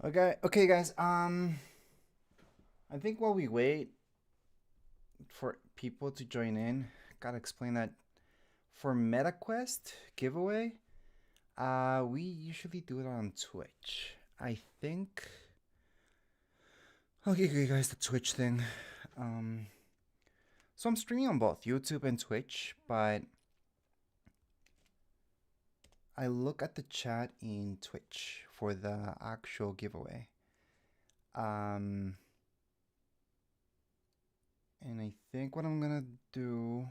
Okay, guys. I think while we wait for people to join in, gotta explain that for MetaQuest giveaway, we usually do it on Twitch. I think. I'll give you guys the Twitch thing. Um, so I'm streaming on both YouTube and Twitch, but I look at the chat in Twitch for the actual giveaway. Um, and I think what I'm gonna do.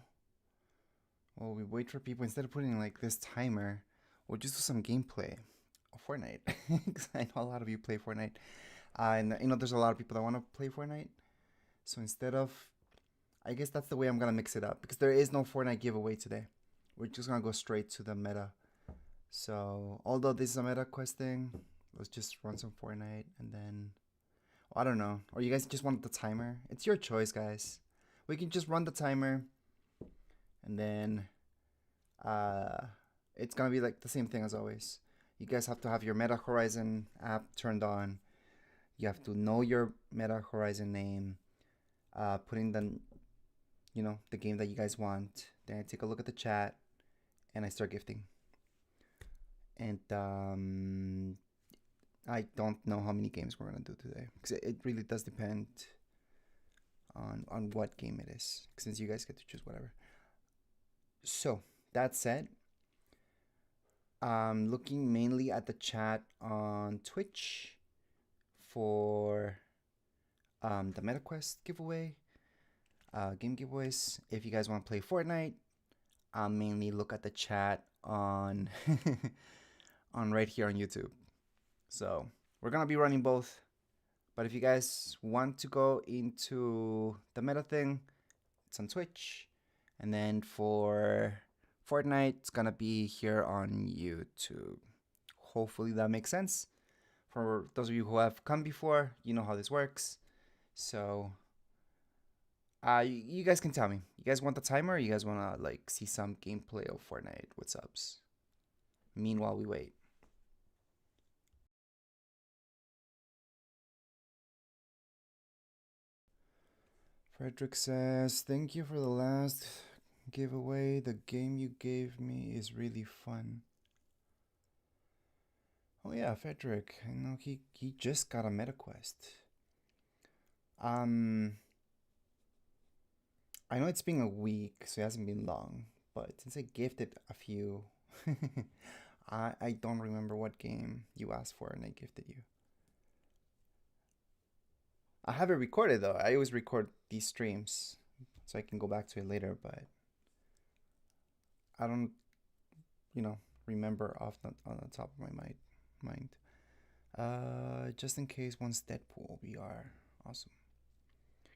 Well, we wait for people instead of putting like this timer. We'll just do some gameplay of Fortnite because I know a lot of you play Fortnite, and there's a lot of people that want to play Fortnite. So instead of, I guess that's the way I'm gonna mix it up because there is no Fortnite giveaway today. We're just gonna go straight to the meta. So although this is a meta quest thing, let's just run some Fortnite and then I don't know. Or you guys just want the timer? It's your choice, guys. We can just run the timer and then uh, it's gonna be like the same thing as always. You guys have to have your Meta Horizon app turned on. You have to know your Meta Horizon name, put in the game that you guys want. Then I take a look at the chat and I start gifting. And I don't know how many games we're gonna do today because it really does depend on what game it is. Since you guys get to choose whatever. So that said, looking mainly at the chat on Twitch for the MetaQuest giveaway, game giveaways. If you guys want to play Fortnite, I'll mainly look at the chat on on right here on YouTube. So we're gonna be running both. But if you guys want to go into the meta thing, it's on Twitch. And then for Fortnite, it's gonna be here on YouTube. Hopefully that makes sense. For those of you who have come before, you know how this works. So, you guys can tell me. You guys want the timer or you guys want to like see some gameplay of Fortnite with subs? Meanwhile, we wait. Frederick says, "Thank you for the last giveaway. The game you gave me is really fun." Oh yeah, Frederick. I know he just got a MetaQuest. Um, I know it's been a week, so it hasn't been long. But since I gifted a few, I don't remember what game you asked for and I gifted you. I have it recorded though. I always record these streams so I can go back to it later, but I don't, you know, remember off on the top of my mind. Just in case one's Deadpool VR. Awesome.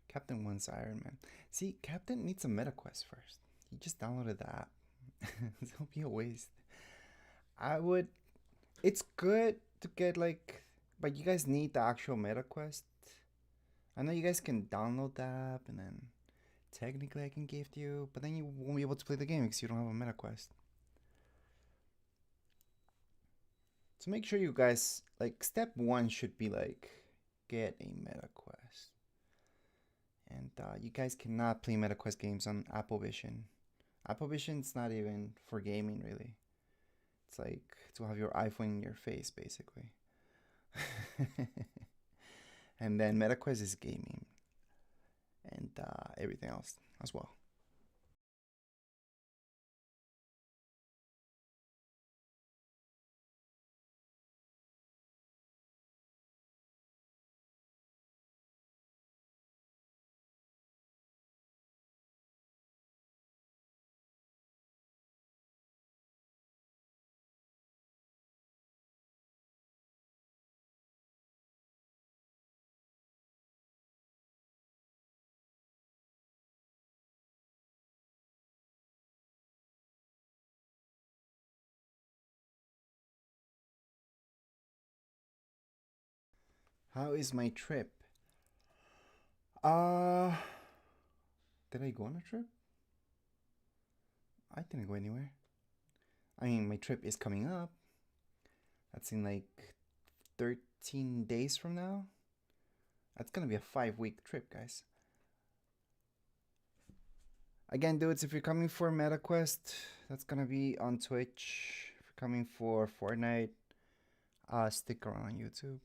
Captain wants Iron Man. See, Captain needs a MetaQuest first. He just downloaded the app. It'll be a waste. I would. It's good to get like, but you guys need the actual MetaQuest. I know you guys can download the app and then technically I can gift you, but then you won't be able to play the game because you don't have a MetaQuest. So make sure you guys like step one should be like get a MetaQuest. And you guys cannot play MetaQuest games on Apple Vision. Apple Vision's not even for gaming really. It's like to have your iPhone in your face basically. And then MetaQuest is gaming and everything else as well. How is my trip? Uh, did I go on a trip? I didn't go anywhere. I mean, my trip is coming up. That's in like 14 days from now. That's gonna be a 5-week trip, guys. Again, dudes, if you're coming for MetaQuest, that's gonna be on Twitch. If you're coming for Fortnite, stick around on YouTube.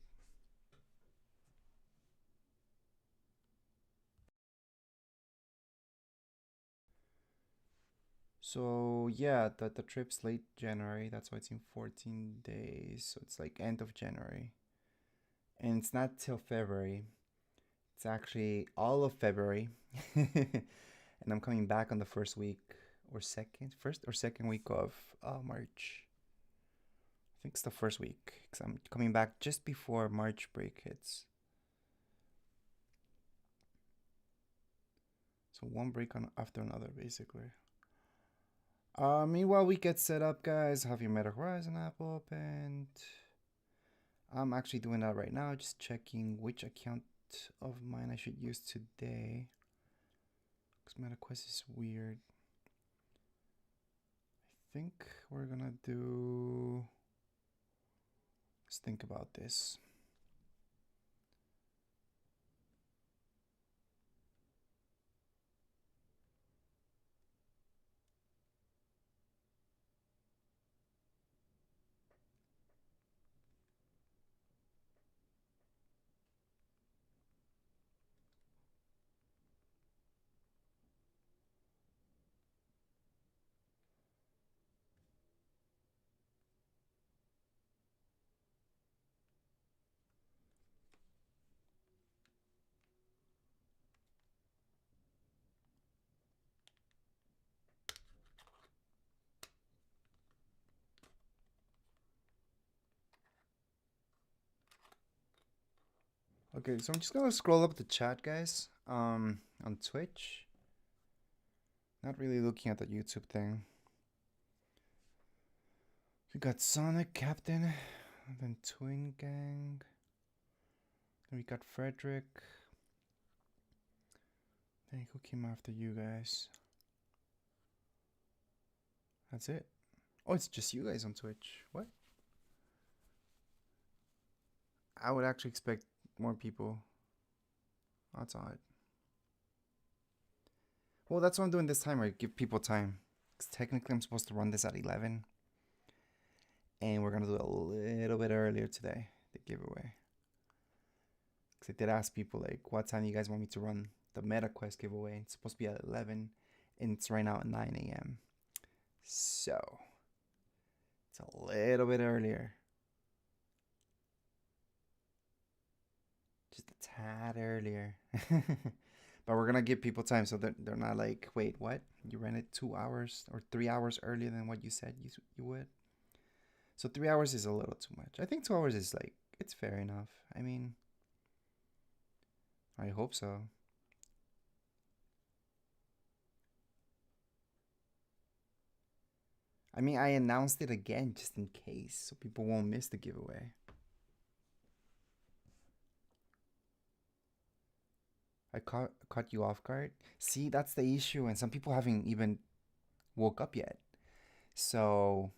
So yeah, the trip's late January. That's why it's in 14 days. So it's like end of January. And it's not till February. It's actually all of February. And I'm coming back on the first or second week of March. I think it's the first week because I'm coming back just before March break hits. So one break after another, basically. Meanwhile, we get set up, guys. Have your Meta Horizon app opened. I'm actually doing that right now, just checking which account of mine I should use today. Because MetaQuest is weird. I think we're gonna do... Let's think about this. Okay, so I'm just gonna scroll up the chat, guys. On Twitch. Not really looking at the YouTube thing. We got Sonic, Captain, and then Twin Gang. Then we got Frederick. Then who came after you guys? That's it. Oh, it's just you guys on Twitch. What? I would actually expect more people. That's odd. Well, that's what I'm doing this time. I give people time. Because technically I'm supposed to run this at 11. And we're going to do it a little bit earlier today, the giveaway. Because I did ask people, like, what time you guys want me to run the MetaQuest giveaway? It's supposed to be at 11. And it's right now at 9 a.m. So, it's a little bit earlier. Just a tad earlier. But we're going to give people time so that they're not like, wait, what? You ran it 2 hours or 3 hours earlier than what you said you would? So 3 hours is a little too much. I think 2 hours is like, it's fair enough. I mean, I hope so. I mean, I announced it again just in case so people won't miss the giveaway. I caught you off guard. See, that's the issue, and some people haven't even woke up yet. So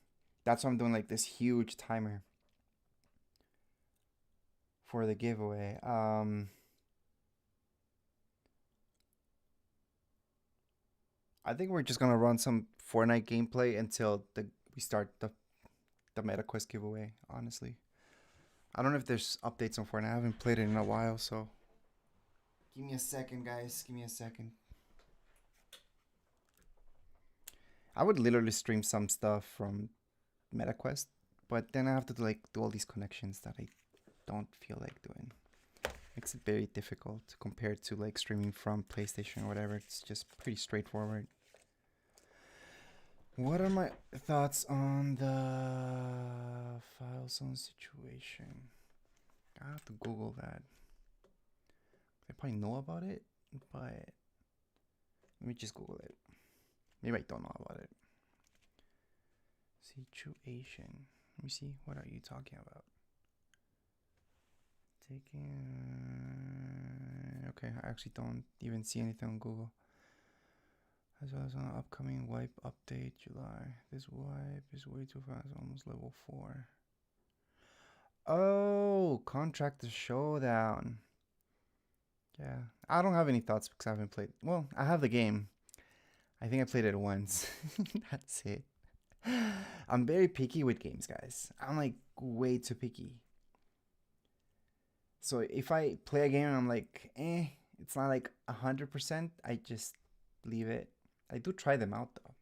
that's why I'm doing like this huge timer for the giveaway. I think we're just gonna run some Fortnite gameplay until we start the MetaQuest giveaway. Honestly, I don't know if there's updates on Fortnite. I haven't played it in a while, so give me a second, guys. Give me a second. I would literally stream some stuff from MetaQuest, but then I have to like do all these connections that I don't feel like doing. Makes it very difficult compared to like streaming from PlayStation or whatever. It's just pretty straightforward. What are my thoughts on the file zone situation? I have to Google that. I probably know about it, but let me just Google it. Maybe I don't know about it. Situation. Let me see. What are you talking about? Okay, I actually don't even see anything on Google. As well as an upcoming wipe update July. This wipe is way too fast, almost level 4. Oh, Contractor Showdown. Yeah, I don't have any thoughts because I haven't played. Well, I have the game. I think I played it once. That's it. I'm very picky with games, guys. I'm like way too picky. So if I play a game and I'm like, it's not like 100%, I just leave it. I do try them out though.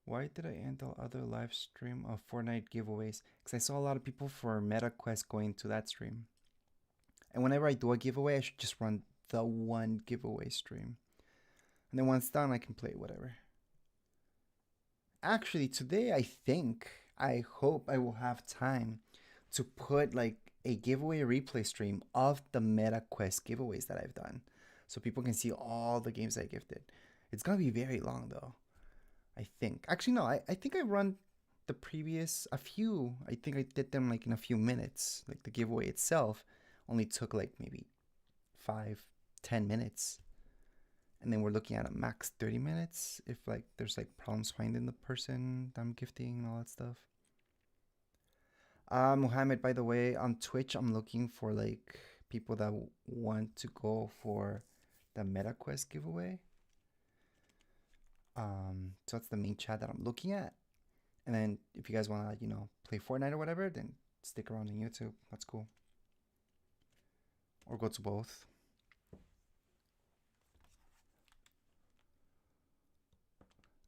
Why did I end the other live stream of Fortnite giveaways? Because I saw a lot of people for MetaQuest going to that stream. And whenever I do a giveaway, I should just run the one giveaway stream. And then once done, I can play whatever. Actually, today I hope I will have time to put like a giveaway replay stream of the MetaQuest giveaways that I've done. So people can see all the games I gifted. It's gonna be very long though. I think. Actually, no, I think I run the previous a few. I think I did them like in a few minutes. Like the giveaway itself only took like maybe 5, 10 minutes. And then we're looking at a max 30 minutes if like there's like problems finding the person that I'm gifting and all that stuff. Mohammed, by the way, on Twitch, I'm looking for like people that want to go for the MetaQuest giveaway. So that's the main chat that I'm looking at. And then if you guys want to, play Fortnite or whatever, then stick around on YouTube. That's cool. Or go to both.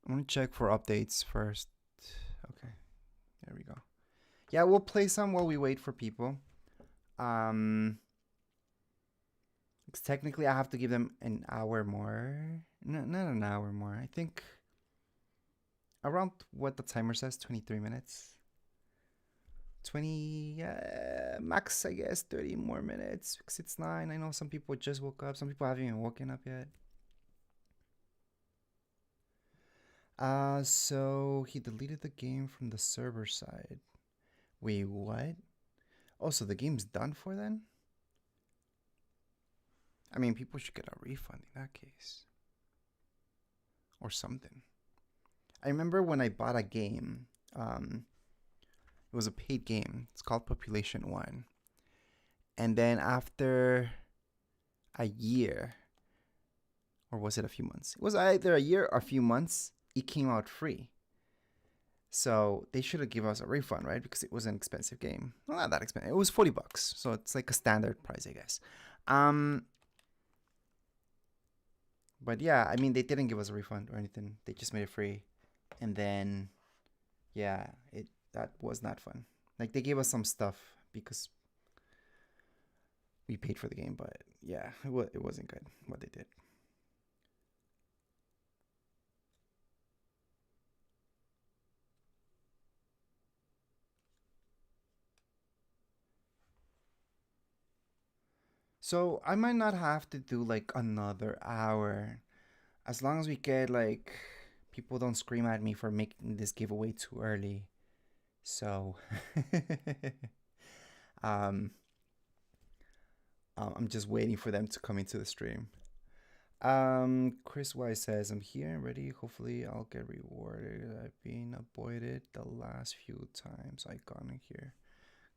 I'm going to check for updates first. Okay. There we go. Yeah, we'll play some while we wait for people. Because technically I have to give them an hour more. No, not an hour more. I think around what the timer says, 23 minutes. 20, max, I guess, 30 more minutes. Because it's 9. I know some people just woke up. Some people haven't even woken up yet. So he deleted the game from the server side. Wait, what? Oh, so the game's done for then? I mean, people should get a refund in that case. Or something. I remember when I bought a game, it was a paid game. It's called Population 1. And then after a year, or was it a few months? It was either a year or a few months, it came out free. So they should have given us a refund, right? Because it was an expensive game. Well, not that expensive. It was $40. So it's like a standard price, I guess. But yeah, I mean, they didn't give us a refund or anything. They just made it free. And then, yeah, that was not fun. Like, they gave us some stuff because we paid for the game. But yeah, it wasn't good what they did. So I might not have to do like another hour. As long as we get like people don't scream at me for making this giveaway too early. So um I'm just waiting for them to come into the stream. Chris Wise says, I'm here and ready. Hopefully I'll get rewarded. I've been avoided the last few times I got in here.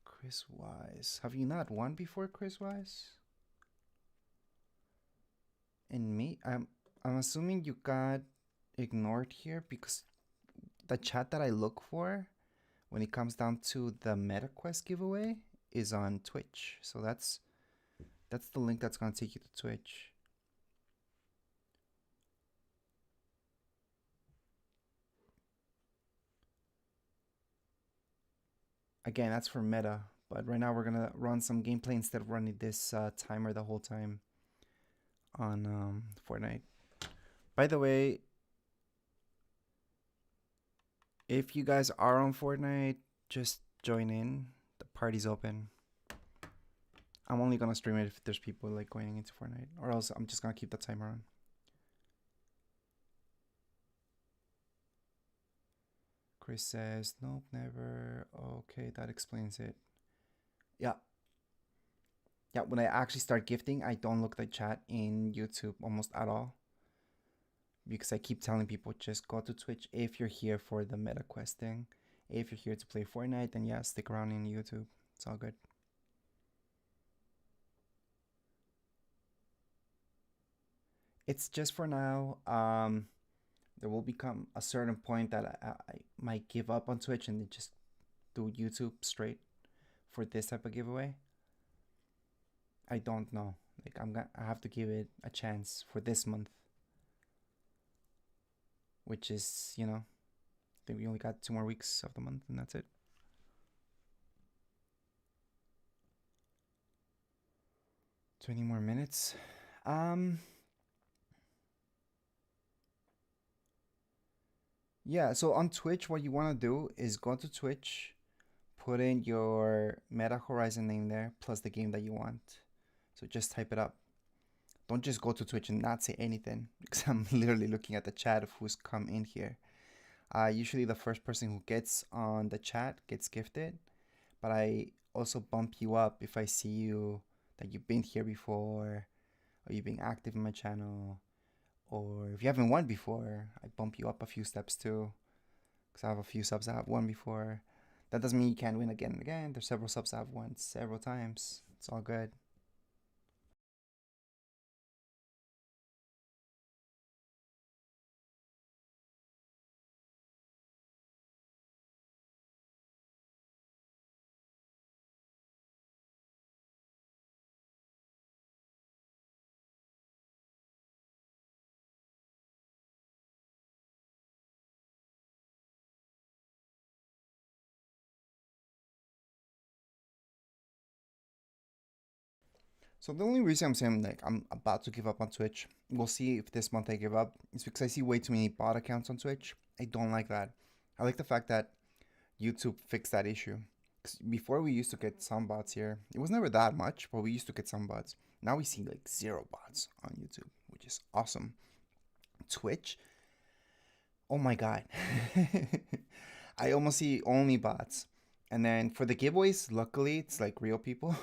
Chris Wise. Have you not won before, Chris Wise? And me, I'm assuming you got ignored here because the chat that I look for when it comes down to the MetaQuest giveaway is on Twitch. So that's the link that's gonna take you to Twitch. Again, that's for Meta, but right now we're gonna run some gameplay instead of running this timer the whole time on Fortnite. By the way, if you guys are on Fortnite, just join in. The party's open. I'm only gonna stream it if there's people like going into Fortnite, or else I'm just gonna keep the timer on. Chris says, nope, never. Okay, that explains it. Yeah. Yeah, when I actually start gifting, I don't look at the chat in YouTube almost at all. because I keep telling people just go to Twitch if you're here for the meta questing. If you're here to play Fortnite, then yeah, stick around in YouTube. It's all good. It's just for now. There will become a certain point that I might give up on Twitch and just do YouTube straight for this type of giveaway. I don't know. Like I have to give it a chance for this month, which is, I think we only got 2 more weeks of the month and that's it. Twenty more minutes. Yeah, so on Twitch, what you want to do is go to Twitch, put in your Meta Horizon name there, plus the game that you want. So just type it up. Don't just go to Twitch and not say anything, because I'm literally looking at the chat of who's come in here. Usually the first person who gets on the chat gets gifted, but I also bump you up if I see you that you've been here before, or you've been active in my channel, or if you haven't won before, I bump you up a few steps too, because I have a few subs I have won before. That doesn't mean you can't win again and again. There's several subs I've won several times. It's all good. So the only reason I'm saying like I'm about to give up on Twitch, we'll see if this month I give up, is because I see way too many bot accounts on Twitch. I don't like that. I like the fact that YouTube fixed that issue. 'Cause before we used to get some bots here. It was never that much, but we used to get some bots. Now we see like 0 bots on YouTube, which is awesome. Twitch, oh my god. I almost see only bots. And then for the giveaways, luckily it's like real people.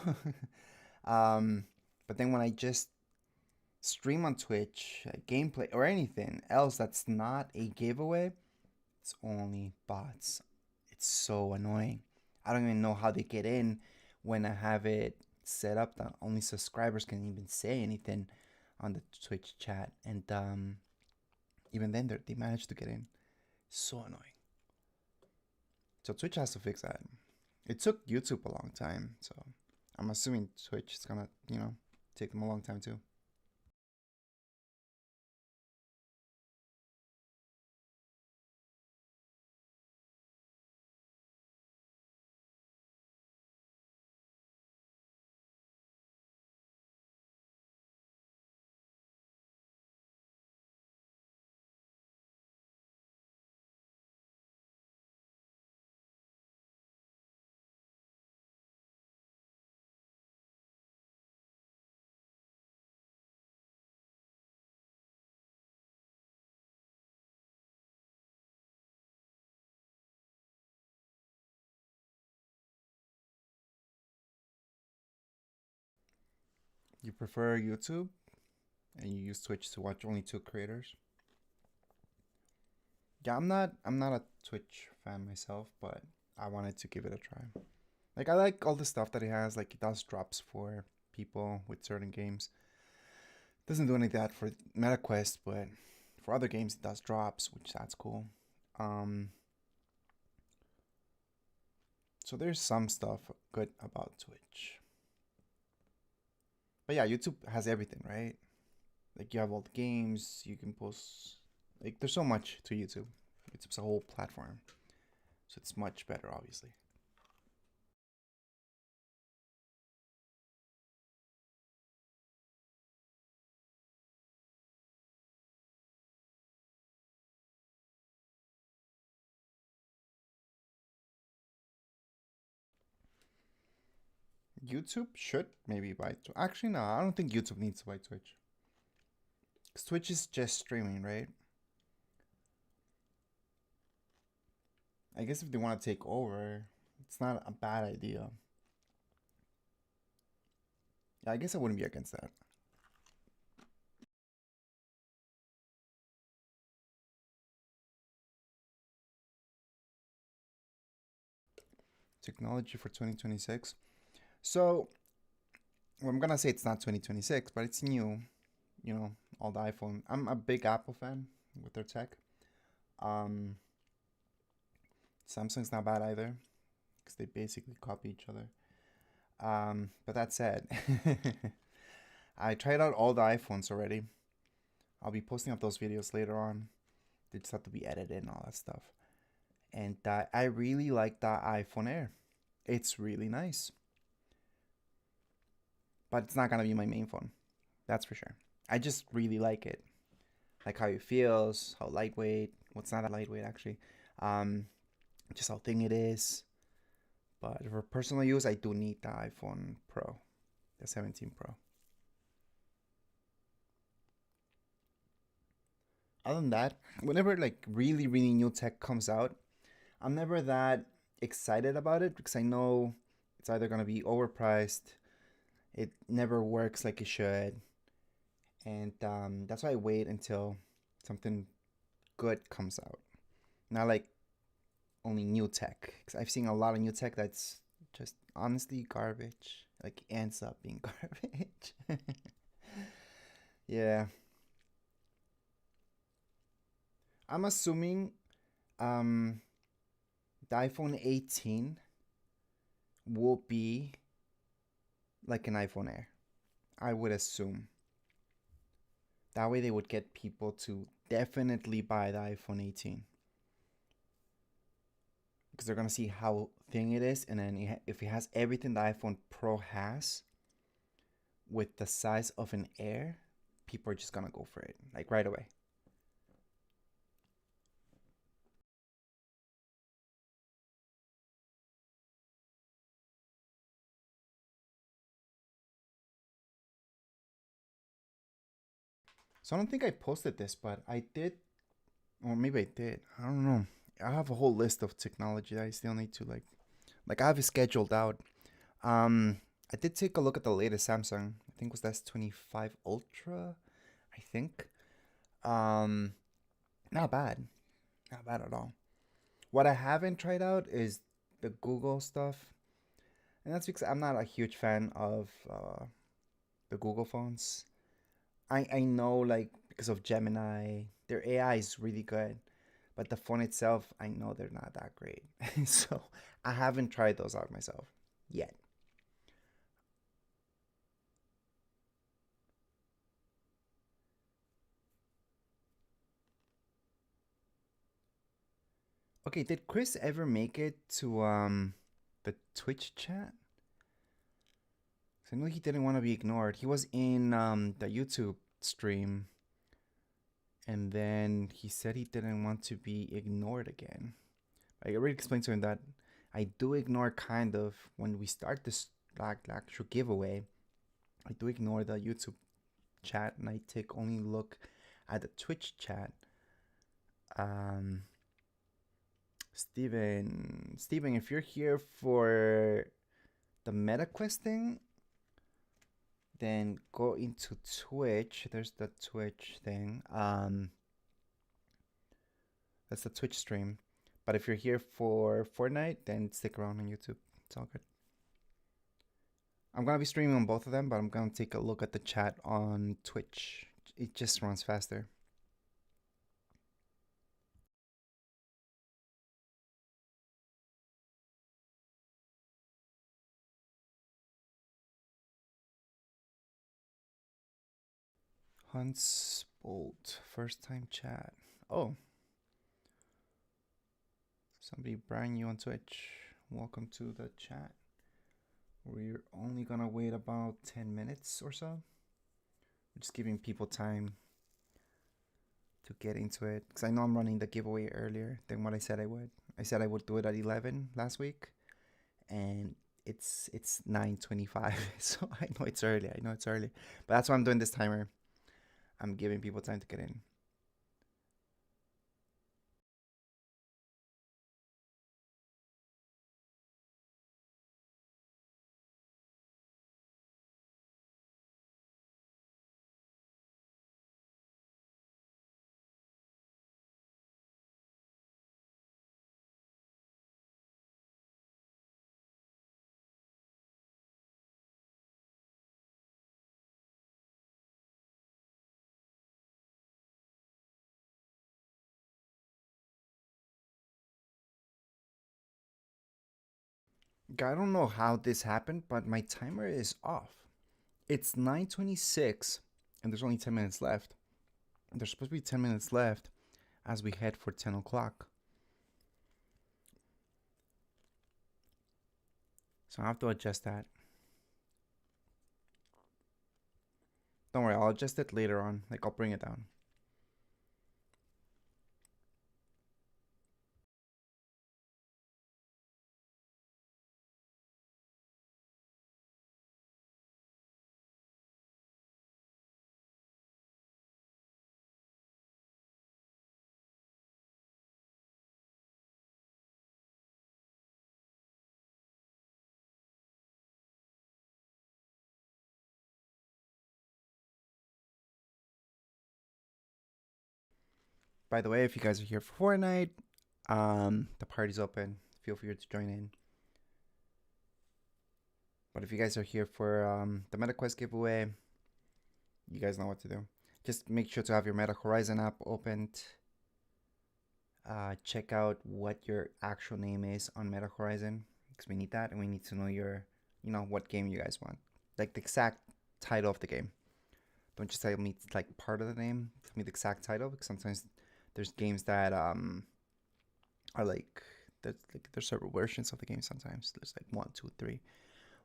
um, but then when I just stream on Twitch, gameplay or anything else that's not a giveaway, it's only bots. It's so annoying. I don't even know how they get in when I have it set up that only subscribers can even say anything on the Twitch chat, and even then they manage to get in. So annoying. So Twitch has to fix that. It took YouTube a long time, so I'm assuming Twitch is gonna, take them a long time too. You prefer YouTube and you use Twitch to watch only two creators? Yeah, I'm not a Twitch fan myself, but I wanted to give it a try. Like I like all the stuff that it has, like it does drops for people with certain games. Doesn't do any of that for MetaQuest, but for other games it does drops, which that's cool. Um so there's some stuff good about Twitch. But yeah, YouTube has everything, right? Like you have all the games, you can post, like there's so much to YouTube. YouTube's a whole platform. So it's much better obviously. YouTube should maybe buy. Actually, no, I don't think YouTube needs to buy Twitch. Because Twitch is just streaming, right? I guess if they want to take over, it's not a bad idea. Yeah, I guess I wouldn't be against that. technology for 2026. So, well, I'm gonna say it's not 2026, but it's new. You know, all the iPhone. I'm a big Apple fan with their tech. Um, Samsung's not bad either because they basically copy each other. But that said, I tried out all the iPhones already. I'll be posting up those videos later on. They just have to be edited and all that stuff. And I really like the iPhone Air. It's really nice. But it's not gonna be my main phone. That's for sure. I just really like it. Like how it feels, how lightweight. Well, it's not that lightweight actually. Um, just how thin it is. But for personal use, I do need the iPhone Pro, the 17 Pro. Other than that, whenever like really new tech comes out, I'm never that excited about it because I know it's either gonna be overpriced, it never works like it should, and that's why I wait until something good comes out. Not like only new tech, because I've seen a lot of new tech that's just honestly garbage. Like ends up being garbage. Yeah, I'm assuming um the iPhone 18 will be like an iPhone Air. I would assume. That way they would get people to definitely buy the iPhone 18 because they're gonna see how thin it is, and then if it has everything the iPhone Pro has with the size of an Air, people are just gonna go for it like right away. So I don't think I posted this, but I did, or maybe I did. I don't know. I have a whole list of technology that I still need to like I have it scheduled out. Um, I did take a look at the latest Samsung. I think it was the S25 Ultra. I think. Um, Not bad. Not bad at all. What I haven't tried out is the Google stuff, and that's because I'm not a huge fan of the Google phones. I know like because of Gemini, their AI is really good, but the phone itself, I know they're not that great. So I haven't tried those out myself yet. Okay, did Chris ever make it to the Twitch chat? 'Cause I know he didn't want to be ignored. He was in the YouTube stream, and then he said he didn't want to be ignored again. I already explained to him that I do ignore kind of when we start this like actual giveaway. I do ignore the YouTube chat and I take only look at the Twitch chat. Um, Steven, if you're here for the MetaQuest thing, then go into Twitch. There's the Twitch thing. That's the Twitch stream. But if you're here for Fortnite, then stick around on YouTube. It's all good. I'm gonna be streaming on both of them, but I'm gonna take a look at the chat on Twitch. It just runs faster. Hunts Bolt, first time chat. Oh, somebody brand new on Twitch. Welcome to the chat. We're only gonna wait about 10 minutes or so. We're just giving people time to get into it because I know I'm running the giveaway earlier than what I said I would. I said I would do it at 11 last week, and it's 9:25, so I know it's early. I know it's early, but that's why I'm doing this timer. I'm giving people time to get in. I don't know how this happened, but my timer is off. It's 9:26 and there's only 10 minutes left. There's supposed to be 10 minutes left as we head for 10 o'clock. So I have to adjust that. Don't worry, I'll adjust it later on. Like, I'll bring it down. By the way, if you guys are here for Fortnite, the party's open. Feel free to join in. But if you guys are here for the MetaQuest giveaway, you guys know what to do. Just make sure to have your Meta Horizon app opened. Check out what your actual name is on Meta Horizon, because we need that, and we need to know what game you guys want, like the exact title of the game. Don't just tell me it's like part of the name. Tell me the exact title, because sometimes there's games that are like there's several versions of the game. Sometimes there's like 1, 2, 3,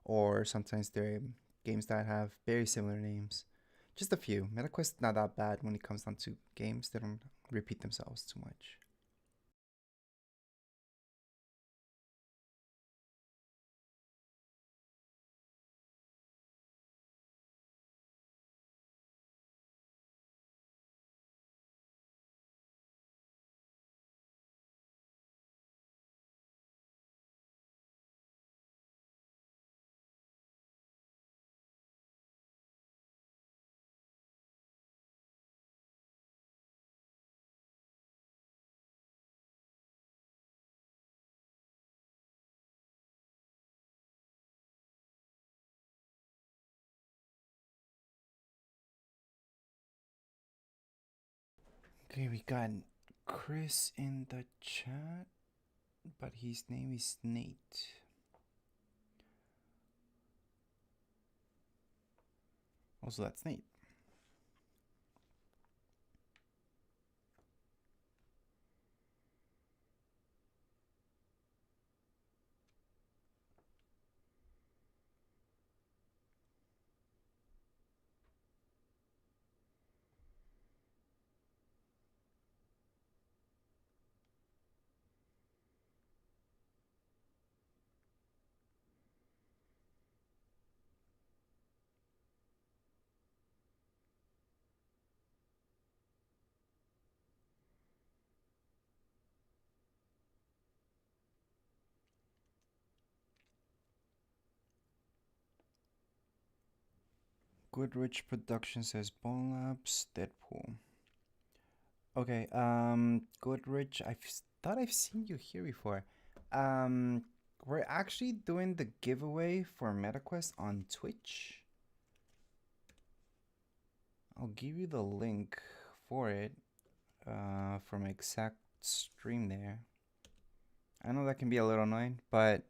or sometimes there are games that have very similar names. Just a few. MetaQuest not that bad when it comes down to games. They don't repeat themselves too much. Okay, we got Chris in the chat, but his name is Nate. Also, that's Nate. Goodrich Productions says Bone Labs, Deadpool. Okay, Goodrich, thought I've seen you here before. Um, we're actually doing the giveaway for MetaQuest on Twitch. I'll give you the link for it, for my exact stream there. I know that can be a little annoying, but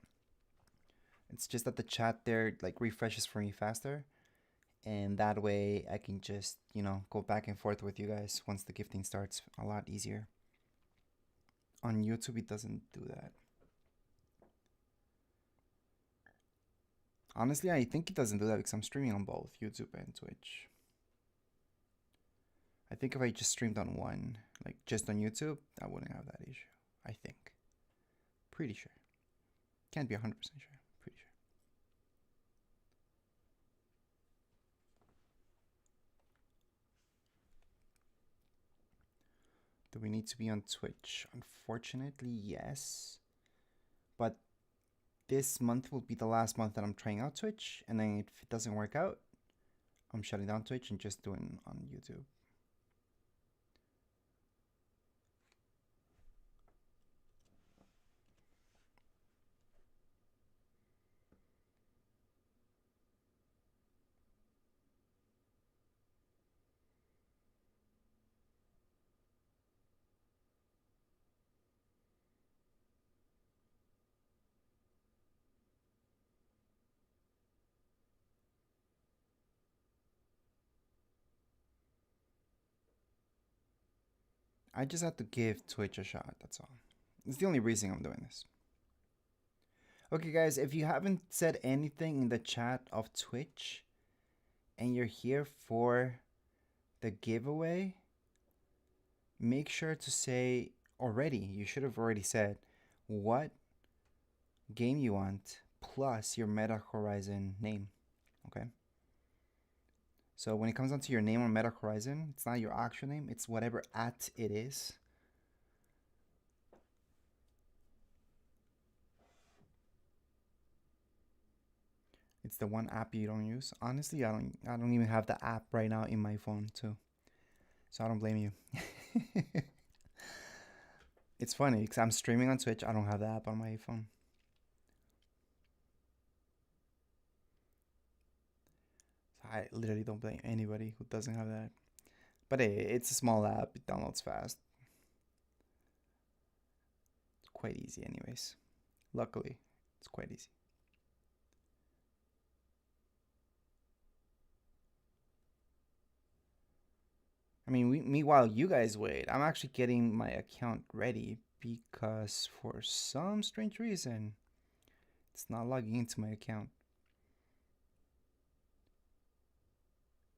it's just that the chat there like refreshes for me faster. And that way I can just, go back and forth with you guys once the gifting starts a lot easier. On YouTube, it doesn't do that. Honestly, I think it doesn't do that because I'm streaming on both YouTube and Twitch. I think if I just streamed on one, like just on YouTube, I wouldn't have that issue. I think. Pretty sure. Can't be 100% sure. Pretty sure. Do we need to be on Twitch? Unfortunately, yes. But this month will be the last month that I'm trying out Twitch. And then if it doesn't work out, I'm shutting down Twitch and just doing on YouTube. I just have to give Twitch a shot, that's all. It's the only reason I'm doing this. Okay, guys, if you haven't said anything in the chat of Twitch and you're here for the giveaway, make sure to say already, you should have already said what game you want plus your Meta Horizon name, okay? So when it comes down to your name on Meta Horizon, it's not your actual name, it's whatever at it is. It's the one app you don't use. Honestly, I don't even have the app right now in my phone too. So I don't blame you. It's funny because I'm streaming on Twitch. I don't have the app on my phone. So I literally don't blame anybody who doesn't have that. But hey, it's a small app. It downloads fast. It's quite easy anyways. Luckily, it's quite easy. I mean, meanwhile, you guys wait. I'm actually getting my account ready because for some strange reason, it's not logging into my account.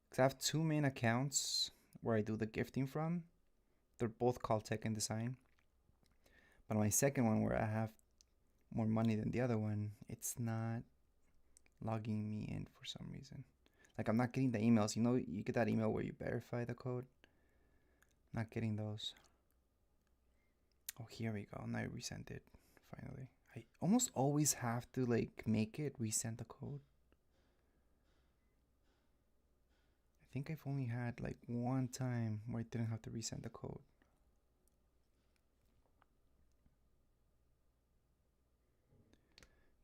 Because I have two main accounts where I do the gifting from. They're both called Tech and Design. But my second one, where I have more money than the other one, it's not logging me in for some reason. Like, I'm not getting the emails. You know, you get that email where you verify the code. Not getting those. Oh, here we go. Now I resent it. Finally. I almost always have to, like, make it resend the code. I think I've only had, like, one time where I didn't have to resend the code.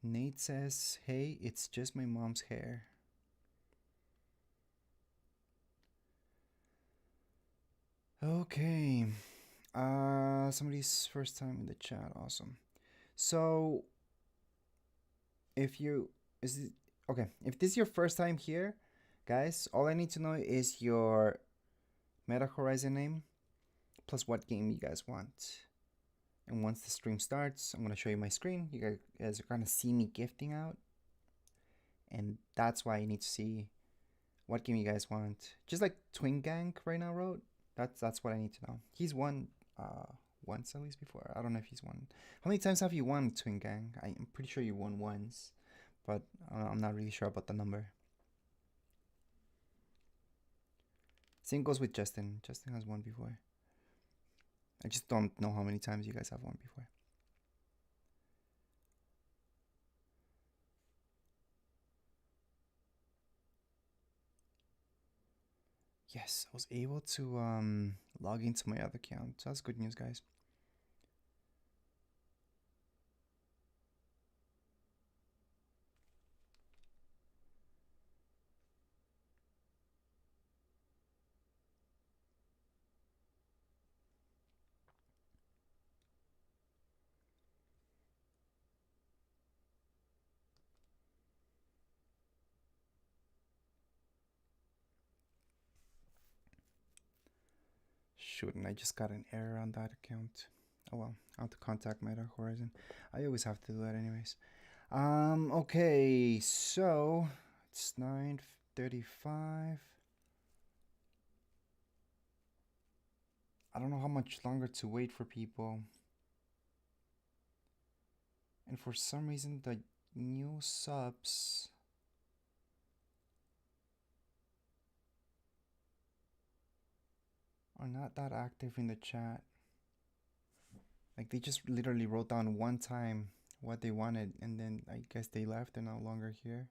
Nate says, hey, it's just my mom's hair. Okay. Somebody's first time in the chat. Awesome. So, if this is your first time here, guys, all I need to know is your Meta Horizon name plus what game you guys want. And once the stream starts, I'm gonna show you my screen. You guys are gonna see me gifting out, and that's why you need to see what game you guys want. Just like Twin Gang right now wrote. That's what I need to know. He's won once at least before. I don't know if he's won. How many times have you won Twin Gang? I'm pretty sure you won once, but I'm not really sure about the number. Same goes with Justin. Justin has won before. I just don't know how many times you guys have won before. Yes, I was able to log into my other account. So that's good news, guys. Shoot, and I just got an error on that account. Oh well, I'll have to contact Meta Horizon. I always have to do that anyways. Okay, so it's 9:35. I don't know how much longer to wait for people. And for some reason, the new subs are not that active in the chat. Like, they just literally wrote down one time what they wanted, and then I guess they left. They're no longer here.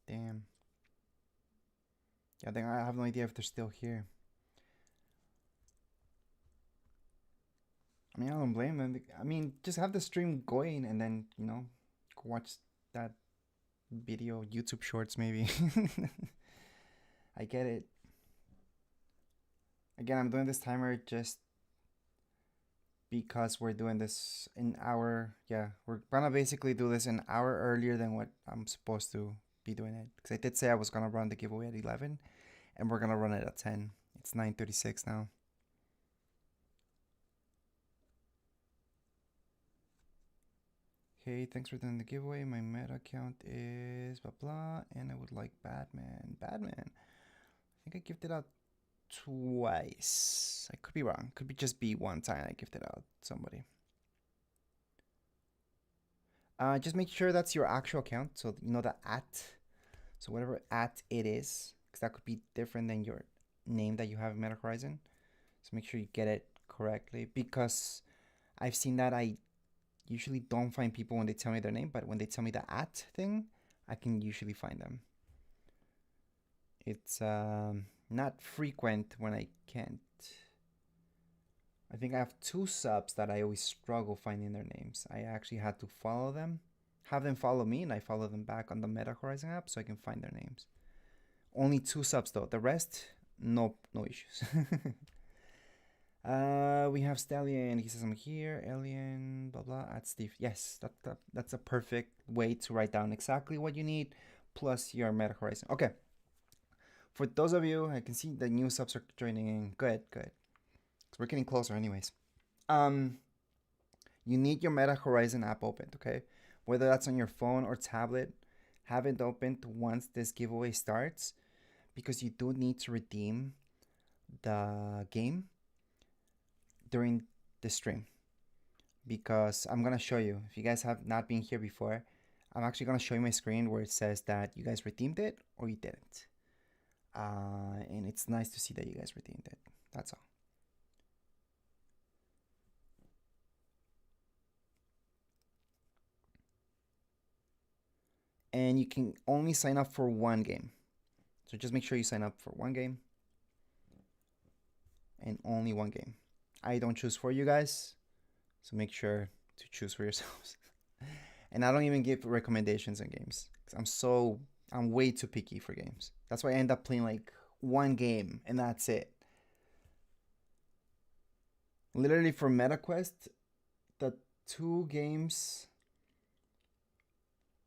Damn. Yeah, then I have no idea if they're still here. I mean, I don't blame them. I mean, just have the stream going and then, you know, watch that video, YouTube shorts maybe. I get it. Again, I'm doing this timer just because we're doing this an hour. Yeah, we're gonna basically do this an hour earlier than what I'm supposed to be doing it because I did say I was gonna run the giveaway at 11, and we're gonna run it at 10. It's 9:36 now. Okay, thanks for doing the giveaway. My meta account is blah blah, and I would like Batman. Batman. I think I gifted out twice. I could be wrong. Could be just be one time I gifted out somebody. Just make sure that's your actual account. So you know the at. So whatever at it is, because that could be different than your name that you have in Meta Horizon. So make sure you get it correctly, because I've seen that I usually don't find people when they tell me their name, but when they tell me the at thing, I can usually find them. It's not frequent when I can't. I think I have 2 subs that I always struggle finding their names. I actually had to follow them, have them follow me, and I follow them back on the Meta Horizon app so I can find their names. Only 2 subs though. The rest, no issues. We have Stallion. He says I'm here. Alien, blah blah. At Steve. Yes, that's a perfect way to write down exactly what you need, plus your Meta Horizon. Okay. For those of you, I can see the new subs are joining in. Good. Because we're getting closer, anyways. You need your Meta Horizon app opened, okay? Whether that's on your phone or tablet, have it opened once this giveaway starts, because you do need to redeem the game during the stream. Because I'm gonna show you, if you guys have not been here before, I'm actually gonna show you my screen where it says that you guys redeemed it or you didn't. And it's nice to see that you guys redeemed it. That's all. And you can only sign up for one game. So just make sure you sign up for one game. And only one game. I don't choose for you guys. So make sure to choose for yourselves. And I don't even give recommendations on games. I'm way too picky for games. That's why I end up playing like one game and that's it. Literally for MetaQuest, the 2 games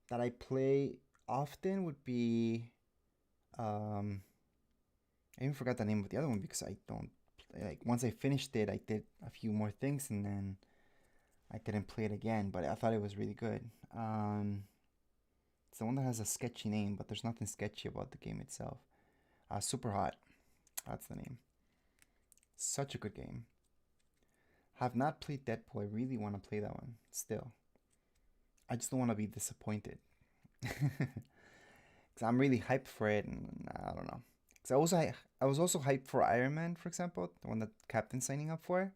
that I play often would be I even forgot the name of the other one because I don't like, once I finished it I did a few more things and then I didn't play it again, but I thought it was really good. It's the one that has a sketchy name, but there's nothing sketchy about the game itself. Super Hot, that's the name. Such a good game. Have not played Deadpool. I really want to play that one still. I just don't want to be disappointed. Because I'm really hyped for it, and I don't know. Because I was also hyped for Iron Man, for example, the one that Captain's signing up for.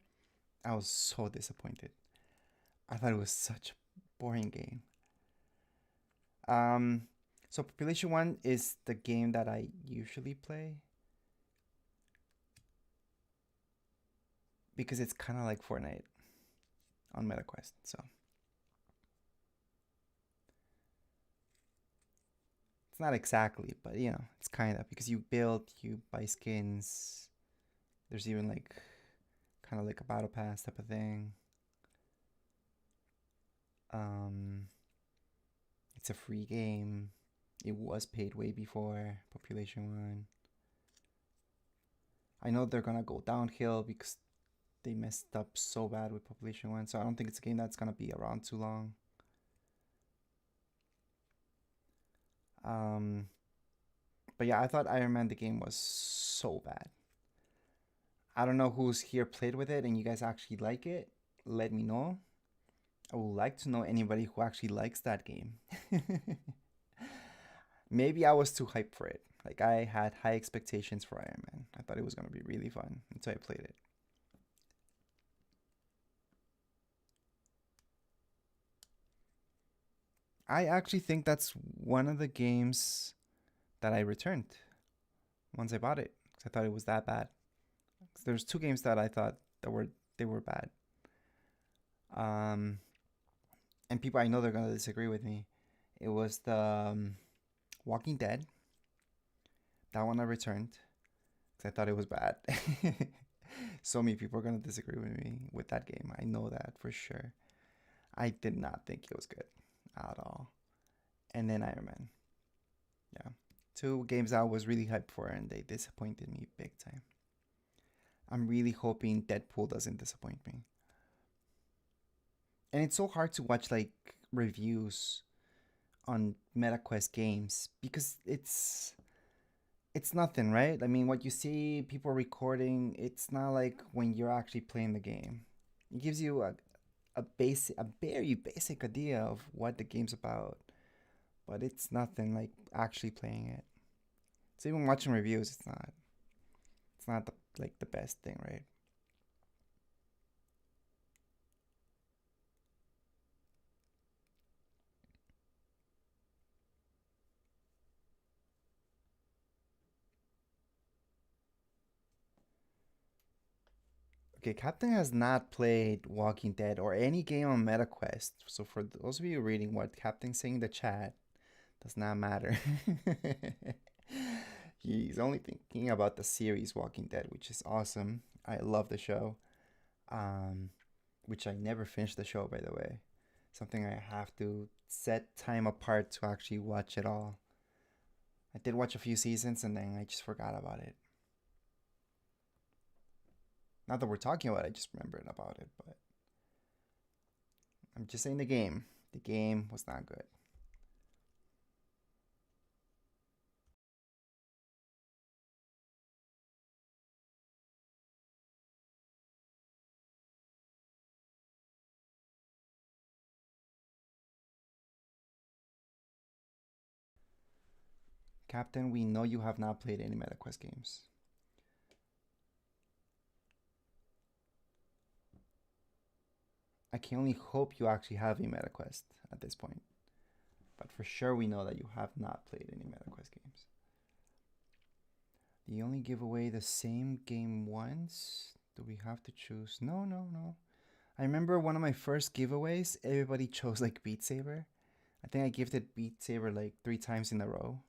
I was so disappointed. I thought it was such a boring game. So Population 1 is the game that I usually play, because it's kind of like Fortnite on MetaQuest. So it's not exactly, but you know, it's kind of, because you build, you buy skins. There's even like kind of like a battle pass type of thing. It's a free game. It was paid way before Population 1. I know they're gonna go downhill because they messed up so bad with Population 1, so I don't think it's a game that's gonna be around too long. But yeah, I thought Iron Man the game was so bad. I don't know who's here played with it and you guys actually like it. Let me know. I would like to know anybody who actually likes that game. Maybe I was too hyped for it. Like, I had high expectations for Iron Man. I thought it was gonna be really fun until I played it. I actually think that's one of the games that I returned once I bought it, because I thought it was that bad. There's 2 games that I thought that they were bad. And people, I know they're gonna disagree with me. It was the Walking Dead. That one I returned because I thought it was bad. So many people are gonna disagree with me with that game. I know that for sure. I did not think it was good at all. And then Iron Man. Yeah. Two games I was really hyped for and they disappointed me big time. I'm really hoping Deadpool doesn't disappoint me. And it's so hard to watch like reviews on MetaQuest games because it's nothing, right? I mean, what you see people recording, it's not like when you're actually playing the game. It gives you a very basic idea of what the game's about, but it's nothing like actually playing it. So even watching reviews, it's not like the best thing, right? Okay, Captain has not played Walking Dead or any game on MetaQuest. So for those of you reading what Captain's saying in the chat, does not matter. He's only thinking about the series Walking Dead, which is awesome. I love the show. Um, which I never finished the show, by the way. Something I have to set time apart to actually watch it all. I did watch a few seasons and then I just forgot about it. Not that we're talking about it, I just remembered about it, but I'm just saying the game. The game was not good. Captain, we know you have not played any MetaQuest games. I can only hope you actually have a MetaQuest at this point. But for sure, we know that you have not played any MetaQuest games. Do you only give away the same game once? Do we have to choose? No, no, no. I remember one of my first giveaways, everybody chose like Beat Saber. I think I gifted Beat Saber like 3 times in a row.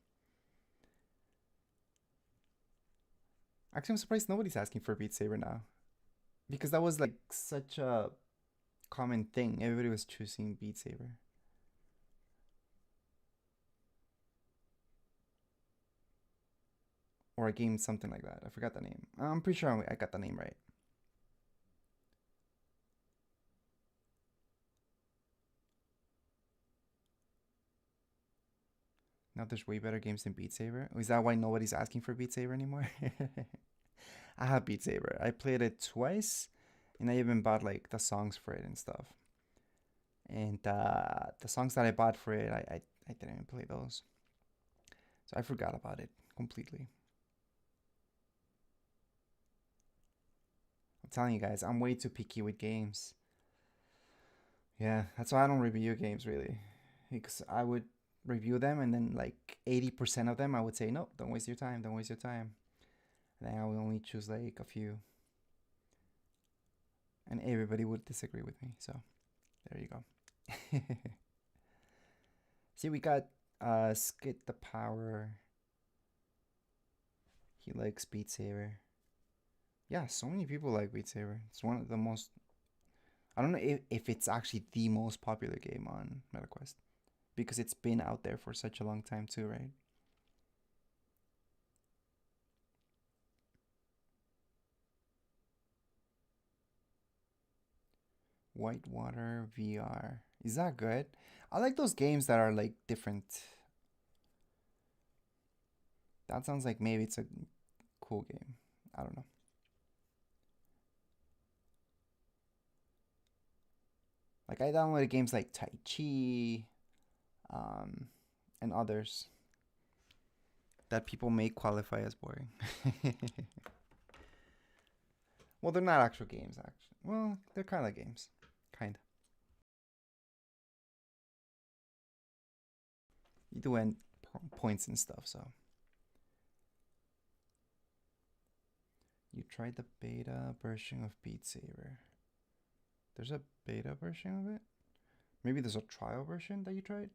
Actually, I'm surprised nobody's asking for Beat Saber now. Because that was like such a common thing. Everybody was choosing Beat Saber. Or a game, something like that. I forgot the name. I'm pretty sure I got the name right. Now there's way better games than Beat Saber. Is that why nobody's asking for Beat Saber anymore? I have Beat Saber. I played it twice, and I even bought like the songs for it and stuff. And the songs that I bought for it, I didn't even play those. So I forgot about it completely. I'm telling you guys, I'm way too picky with games. Yeah, that's why I don't review games really. Because I would review them and then like 80% of them I would say, no, don't waste your time, don't waste your time. And then I would only choose like a few. And everybody would disagree with me. So there you go. See, we got Skit the Power. He likes Beat Saber. Yeah, so many people like Beat Saber. It's one of the most. I don't know if it's actually the most popular game on MetaQuest because it's been out there for such a long time too, right? Whitewater VR. Is that good? I like those games that are like different. That sounds like maybe it's a cool game. I don't know. Like I downloaded games like Tai Chi, um, and others that people may qualify as boring. Well, they're not actual games, actually. Well, they're kind of games, kind. You do end points and stuff. So you tried the beta version of Beat Saber. There's a beta version of it. Maybe there's a trial version that you tried.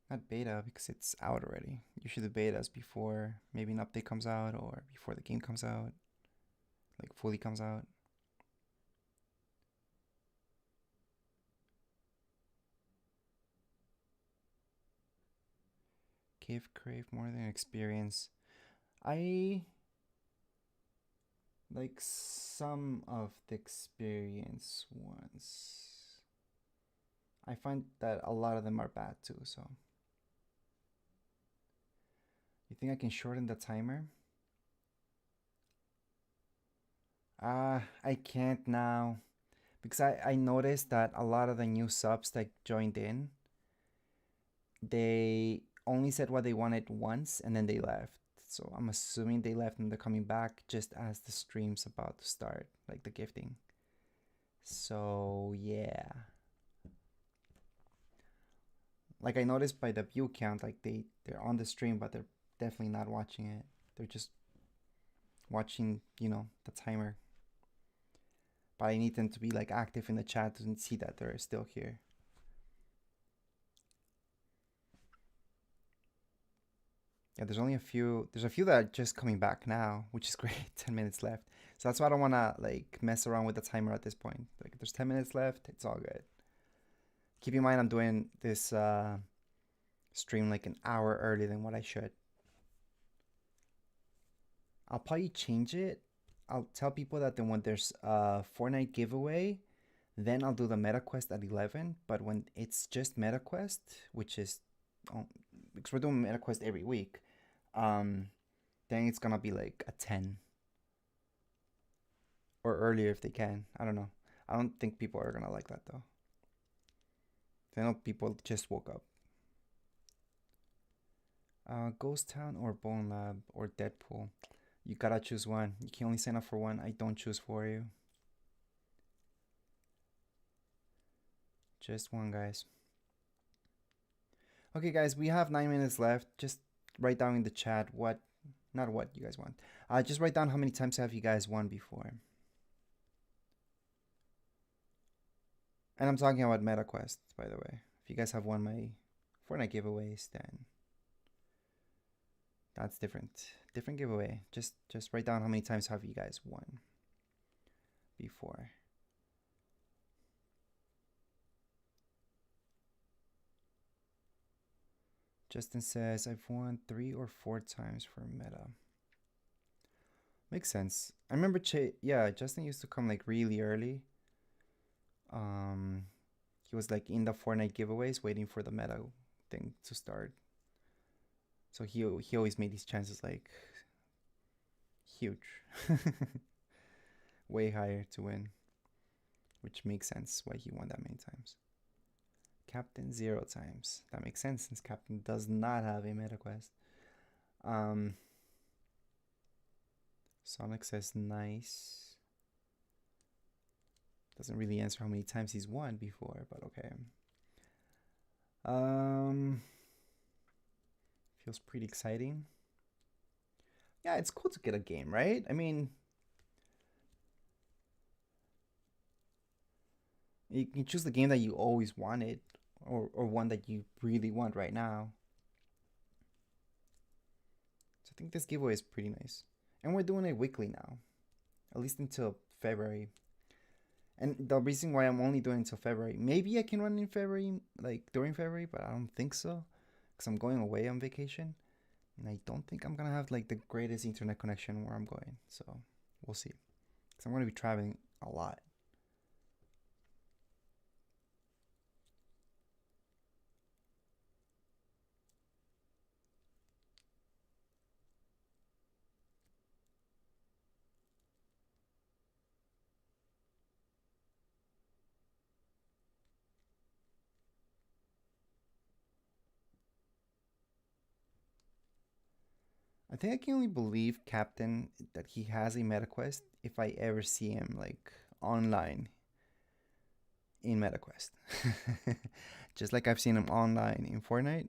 Not beta because it's out already. Usually the betas before maybe an update comes out or before the game comes out, like fully comes out. Give Crave more than experience. I like some of the experience ones. I find that a lot of them are bad too, so. You think I can shorten the timer? I can't now. Because I noticed that a lot of the new subs that joined in, they only said what they wanted once and then they left. So I'm assuming they left and they're coming back just as the stream's about to start, like the gifting. So yeah. Like I noticed by the view count, like they're on the stream, but they're definitely not watching it. They're just watching, the timer. But I need them to be like active in the chat to see that they're still here. Yeah, there's only a few. There's a few that are just coming back now, which is great. 10 minutes left. So that's why I don't want to like mess around with the timer at this point. Like if there's 10 minutes left, it's all good. Keep in mind I'm doing this stream like an hour earlier than what I should. I'll probably change it. I'll tell people that then when there's a Fortnite giveaway, then I'll do the MetaQuest at 11. But when it's just MetaQuest, which is because we're doing MetaQuest every week, then it's gonna be like a 10 or earlier if they can. I don't know. I don't think people are gonna like that though. I know people just woke up. Ghost Town or Bone Lab or Deadpool. You gotta choose one. You can only sign up for one. I don't choose for you. Just one, guys. Okay, guys, we have 9 minutes left. Just write down in the chat not what you guys want. Just write down how many times have you guys won before. And I'm talking about MetaQuest, by the way. If you guys have won my Fortnite giveaways, then that's different. Different giveaway. Just write down how many times have you guys won before. Justin says, I've won 3 or 4 times for Meta. Makes sense. I remember, Justin used to come like really early. He was like in the Fortnite giveaways waiting for the Meta thing to start. So he always made these chances like huge. Way higher to win. Which makes sense why he won that many times. Captain 0 times. That makes sense since Captain does not have a MetaQuest. Sonic says nice. Doesn't really answer how many times he's won before, but okay. Feels pretty exciting. Yeah, it's cool to get a game, right? I mean, you can choose the game that you always wanted or one that you really want right now. So I think this giveaway is pretty nice. And we're doing it weekly now, at least until February. And the reason why I'm only doing it until February, maybe I can run in February, like during February, but I don't think so. Because I'm going away on vacation. And I don't think I'm going to have like the greatest internet connection where I'm going. So we'll see. Because I'm going to be traveling a lot. I think I can only believe Captain that he has a MetaQuest if I ever see him like online in MetaQuest. Just like I've seen him online in Fortnite.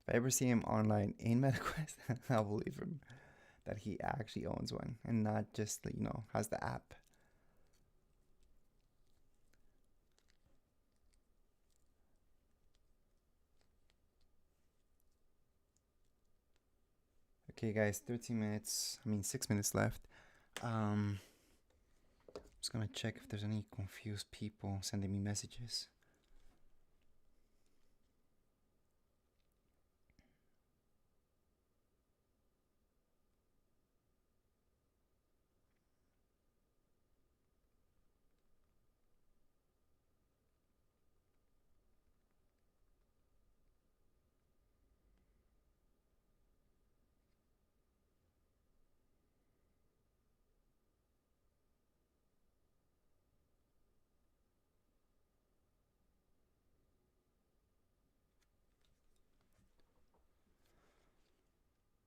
If I ever see him online in MetaQuest, I'll believe him that he actually owns one and not just, has the app. Okay, guys, 6 minutes left. I'm just gonna check if there's any confused people sending me messages.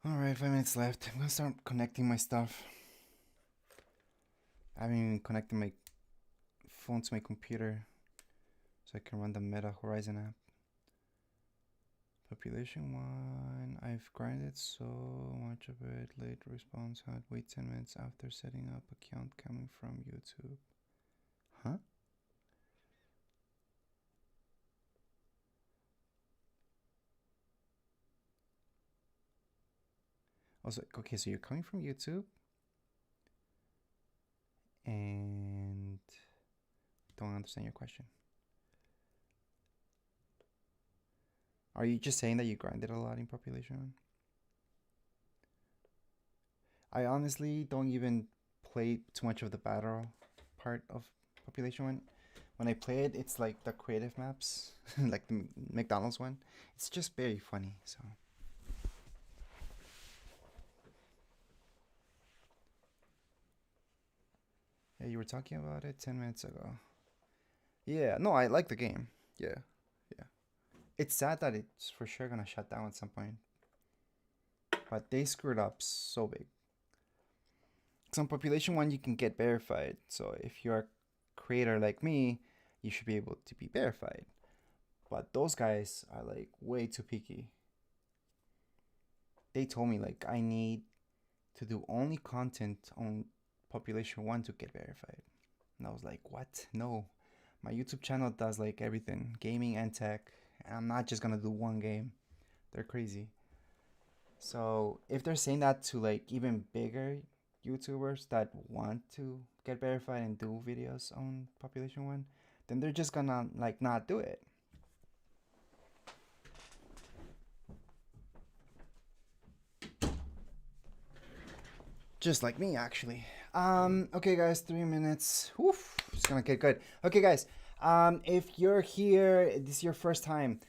Alright, 5 minutes left. I'm gonna start connecting my stuff. I haven't even connected my phone to my computer so I can run the Meta Horizon app. Population 1. I've grinded so much of it. Late response had wait 10 minutes after setting up account coming from YouTube. Huh? Also, okay, so you're coming from YouTube and don't understand your question. Are you just saying that you grinded a lot in Population 1? I honestly don't even play too much of the battle part of Population 1. When I play it, it's like the creative maps, like the McDonald's one. It's just very funny, so. Yeah, you were talking about it 10 minutes ago. Yeah, no, I like the game. Yeah, yeah. It's sad that it's for sure gonna shut down at some point. But they screwed up so big. Because on Population 1, you can get verified. So if you're a creator like me, you should be able to be verified. But those guys are like way too picky. They told me like I need to do only content on Population 1 to get verified. And I was like, what? No. My YouTube channel does like everything, gaming and tech. And I'm not just gonna do one game. They're crazy. So if they're saying that to like even bigger YouTubers that want to get verified and do videos on Population 1, then they're just gonna like not do it. Just like me, actually. Okay, guys, 3 minutes. Oof, it's gonna get good. Okay, guys, if you're here, this is your first time,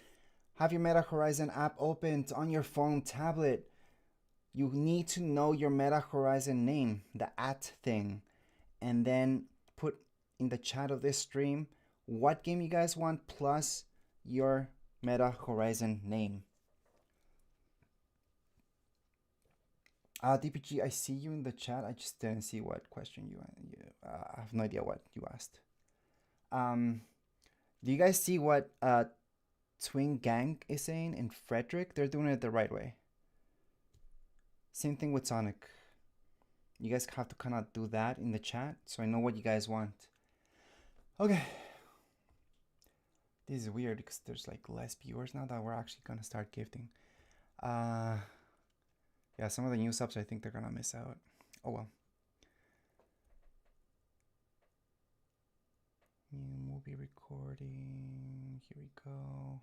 have your Meta Horizon app opened on your phone, tablet. You need to know your Meta Horizon name, the @ thing, and then put in the chat of this stream what game you guys want plus your Meta Horizon name. DPG, I see you in the chat. I just didn't see what question you I have no idea what you asked. Do you guys see what Twin Gang is saying in Frederick? They're doing it the right way. Same thing with Sonic. You guys have to kind of do that in the chat so I know what you guys want. Okay. This is weird because there's like less viewers now that we're actually gonna start gifting. Yeah, some of the new subs I think they're gonna miss out. Oh well. New movie recording. Here we go.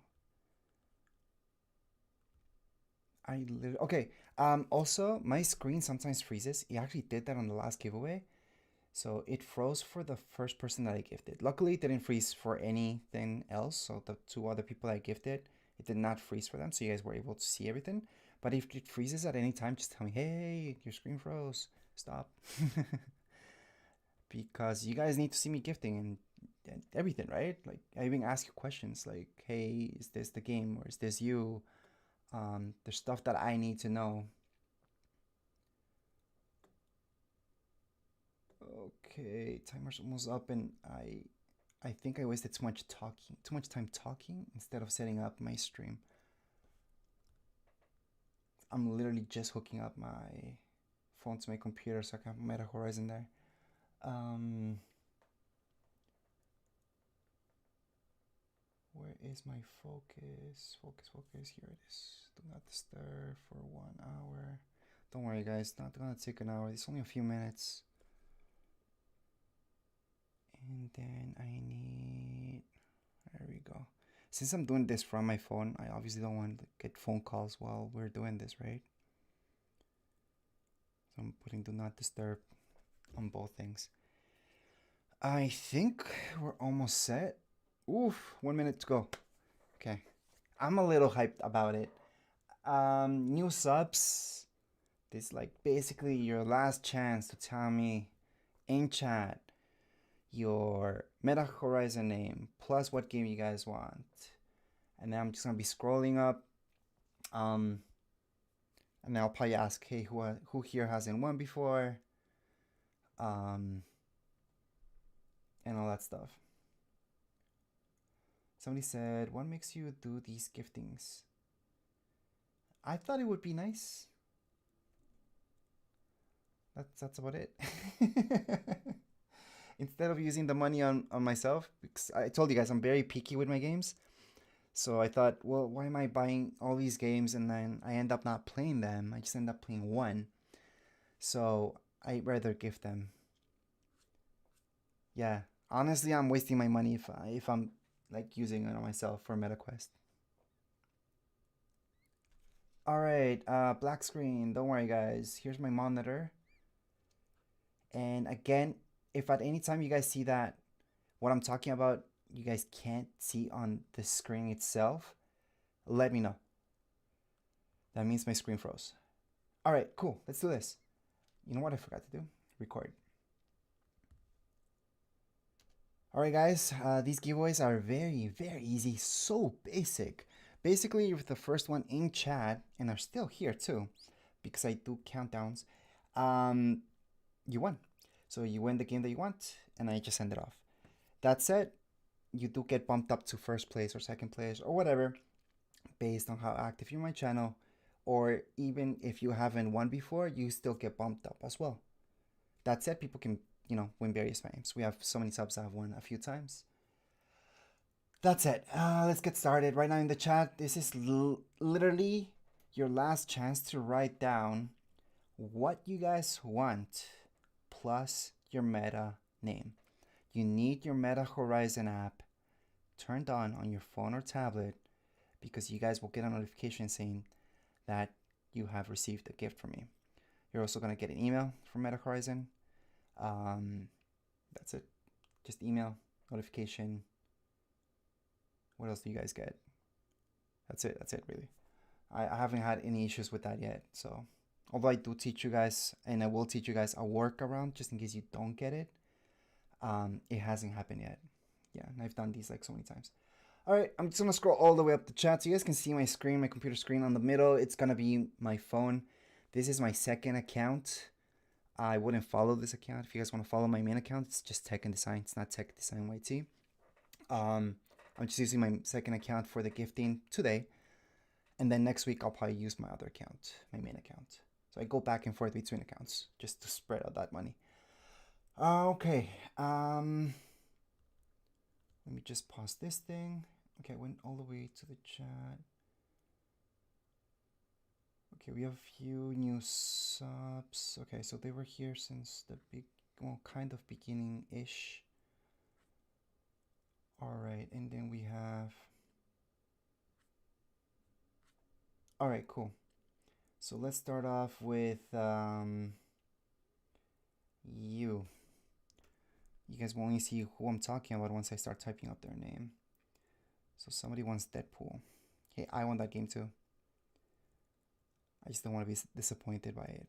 Okay. Also, my screen sometimes freezes. It actually did that on the last giveaway. So it froze for the first person that I gifted. Luckily, it didn't freeze for anything else. So the 2 other people I gifted, it did not freeze for them. So you guys were able to see everything. But if it freezes at any time, just tell me, hey, your screen froze. Stop. Because you guys need to see me gifting and everything, right? Like I even ask you questions like, hey, is this the game or is this you? There's stuff that I need to know. Okay, timer's almost up, and I think I wasted too much time talking instead of setting up my stream. I'm literally just hooking up my phone to my computer so I can have Meta Horizon there. Where is my focus? Focus. Here it is. Do not disturb for 1 hour. Don't worry, guys. Not gonna take an hour. It's only a few minutes. And then I need. There we go. Since I'm doing this from my phone, I obviously don't want to get phone calls while we're doing this, right? So I'm putting do not disturb on both things. I think we're almost set. Oof, 1 minute to go. Okay. I'm a little hyped about it. New subs. This is like basically your last chance to tell me in chat your Meta Horizon name plus what game you guys want. And then I'm just gonna be scrolling up. And I'll probably ask, hey, who here hasn't won before? Um, and all that stuff. Somebody said, what makes you do these giftings? I thought it would be nice. That's about it. Instead of using the money on myself, because I told you guys I'm very picky with my games. So I thought, well, why am I buying all these games and then I end up not playing them? I just end up playing one. So I'd rather gift them. Yeah, honestly, I'm wasting my money if I'm like using it on myself for MetaQuest. All right, black screen. Don't worry, guys. Here's my monitor. And again, if at any time you guys see that what I'm talking about, you guys can't see on the screen itself, let me know. That means my screen froze. All right, cool. Let's do this. You know what I forgot to do? Record. All right, guys. These giveaways are very, very easy. So basic. Basically, you're the first one in chat, and are still here too, because I do countdowns. Um, you won. So you win the game that you want, and I just send it off. That said, you do get bumped up to first place or second place or whatever based on how active you're on my channel, or even if you haven't won before, you still get bumped up as well. That said, people can, win various games. We have so many subs that have won a few times. That's it. Let's get started. Right now in the chat, this is literally your last chance to write down what you guys want plus your meta name. You need your Meta Horizon app turned on your phone or tablet, because you guys will get a notification saying that you have received a gift from me. You're also going to get an email from Meta Horizon. That's it. Just email, notification. What else do you guys get? That's it really. I haven't had any issues with that yet. So although I do teach you guys, and I will teach you guys a workaround just in case you don't get it, it hasn't happened yet. Yeah, and I've done these like so many times. All right, I'm just gonna scroll all the way up the chat so you guys can see my screen, my computer screen. On the middle, it's gonna be my phone. This is my second account. I wouldn't follow this account. If you guys want to follow my main account, it's just Tech and Design. It's not Tech Design YT. I'm just using my second account for the gifting today, and then next week I'll probably use my other account, my main account. So I go back and forth between accounts just to spread out that money. Okay. Let me just pause this thing. Okay, I went all the way to the chat. Okay, we have a few new subs. Okay, so they were here since the kind of beginning-ish. All right, and then we have... All right, cool. So let's start off with you. You guys will only see who I'm talking about once I start typing up their name. So somebody wants Deadpool. Hey, I want that game too. I just don't want to be disappointed by it.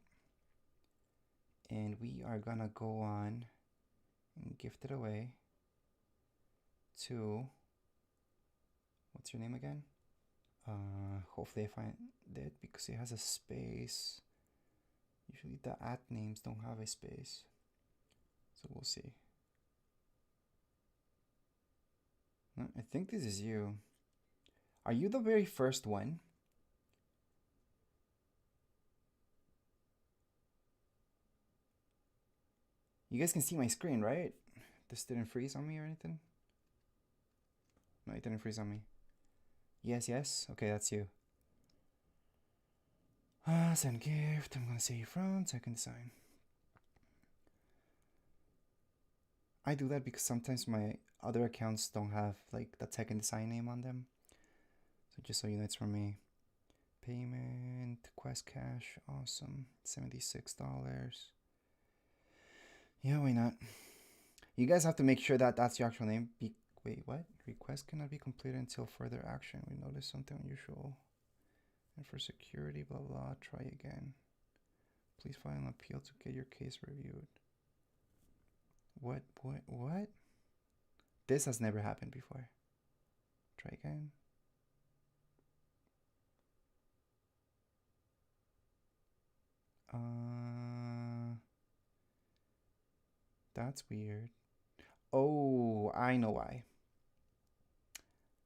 And we are gonna go on and gift it away to... What's your name again? Hopefully I find it because it has a space. Usually the at names don't have a space. So we'll see. No, I think this is you. Are you the very first one? You guys can see my screen, right? This didn't freeze on me or anything? No, it didn't freeze on me. Yes, yes. Okay, that's you. Send gift. I'm gonna say you from Tech and Design. I do that because sometimes my other accounts don't have like the Tech and Design name on them. So just so you know, it's from me. Payment, Quest Cash, awesome. $76. Yeah, why not? You guys have to make sure that that's your actual name. Wait, what? Request cannot be completed until further action. We noticed something unusual. And for security, blah, blah, try again. Please file an appeal to get your case reviewed. What? This has never happened before. Try again. That's weird. Oh, I know why.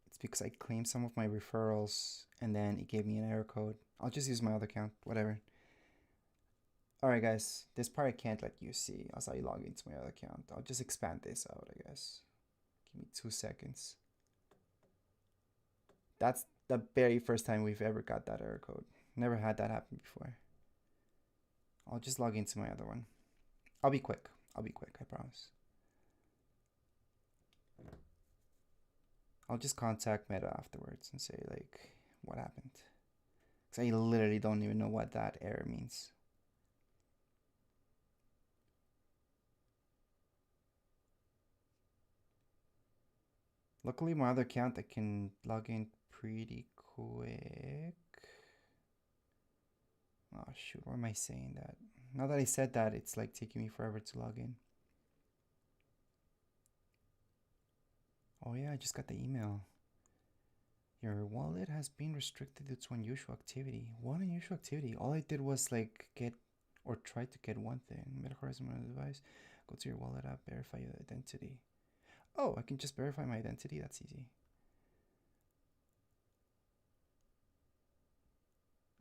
It's because I claimed some of my referrals and then it gave me an error code. I'll just use my other account, whatever. Alright guys, this part I can't let you see as I log into my other account. I'll just expand this out, I guess. Give me 2 seconds. That's the very first time we've ever got that error code. Never had that happen before. I'll just log into my other one. I'll be quick, I promise. I'll just contact Meta afterwards and say like, what happened? Because I literally don't even know what that error means. Luckily my other account I can log in pretty quick. Oh shoot, why am I saying that? Now that I said that, it's like taking me forever to log in. Oh yeah, I just got the email. Your wallet has been restricted due to unusual activity. What unusual activity? All I did was like get or try to get one thing. Meta Horizon on the device. Go to your wallet app, verify your identity. Oh, I can just verify my identity. That's easy.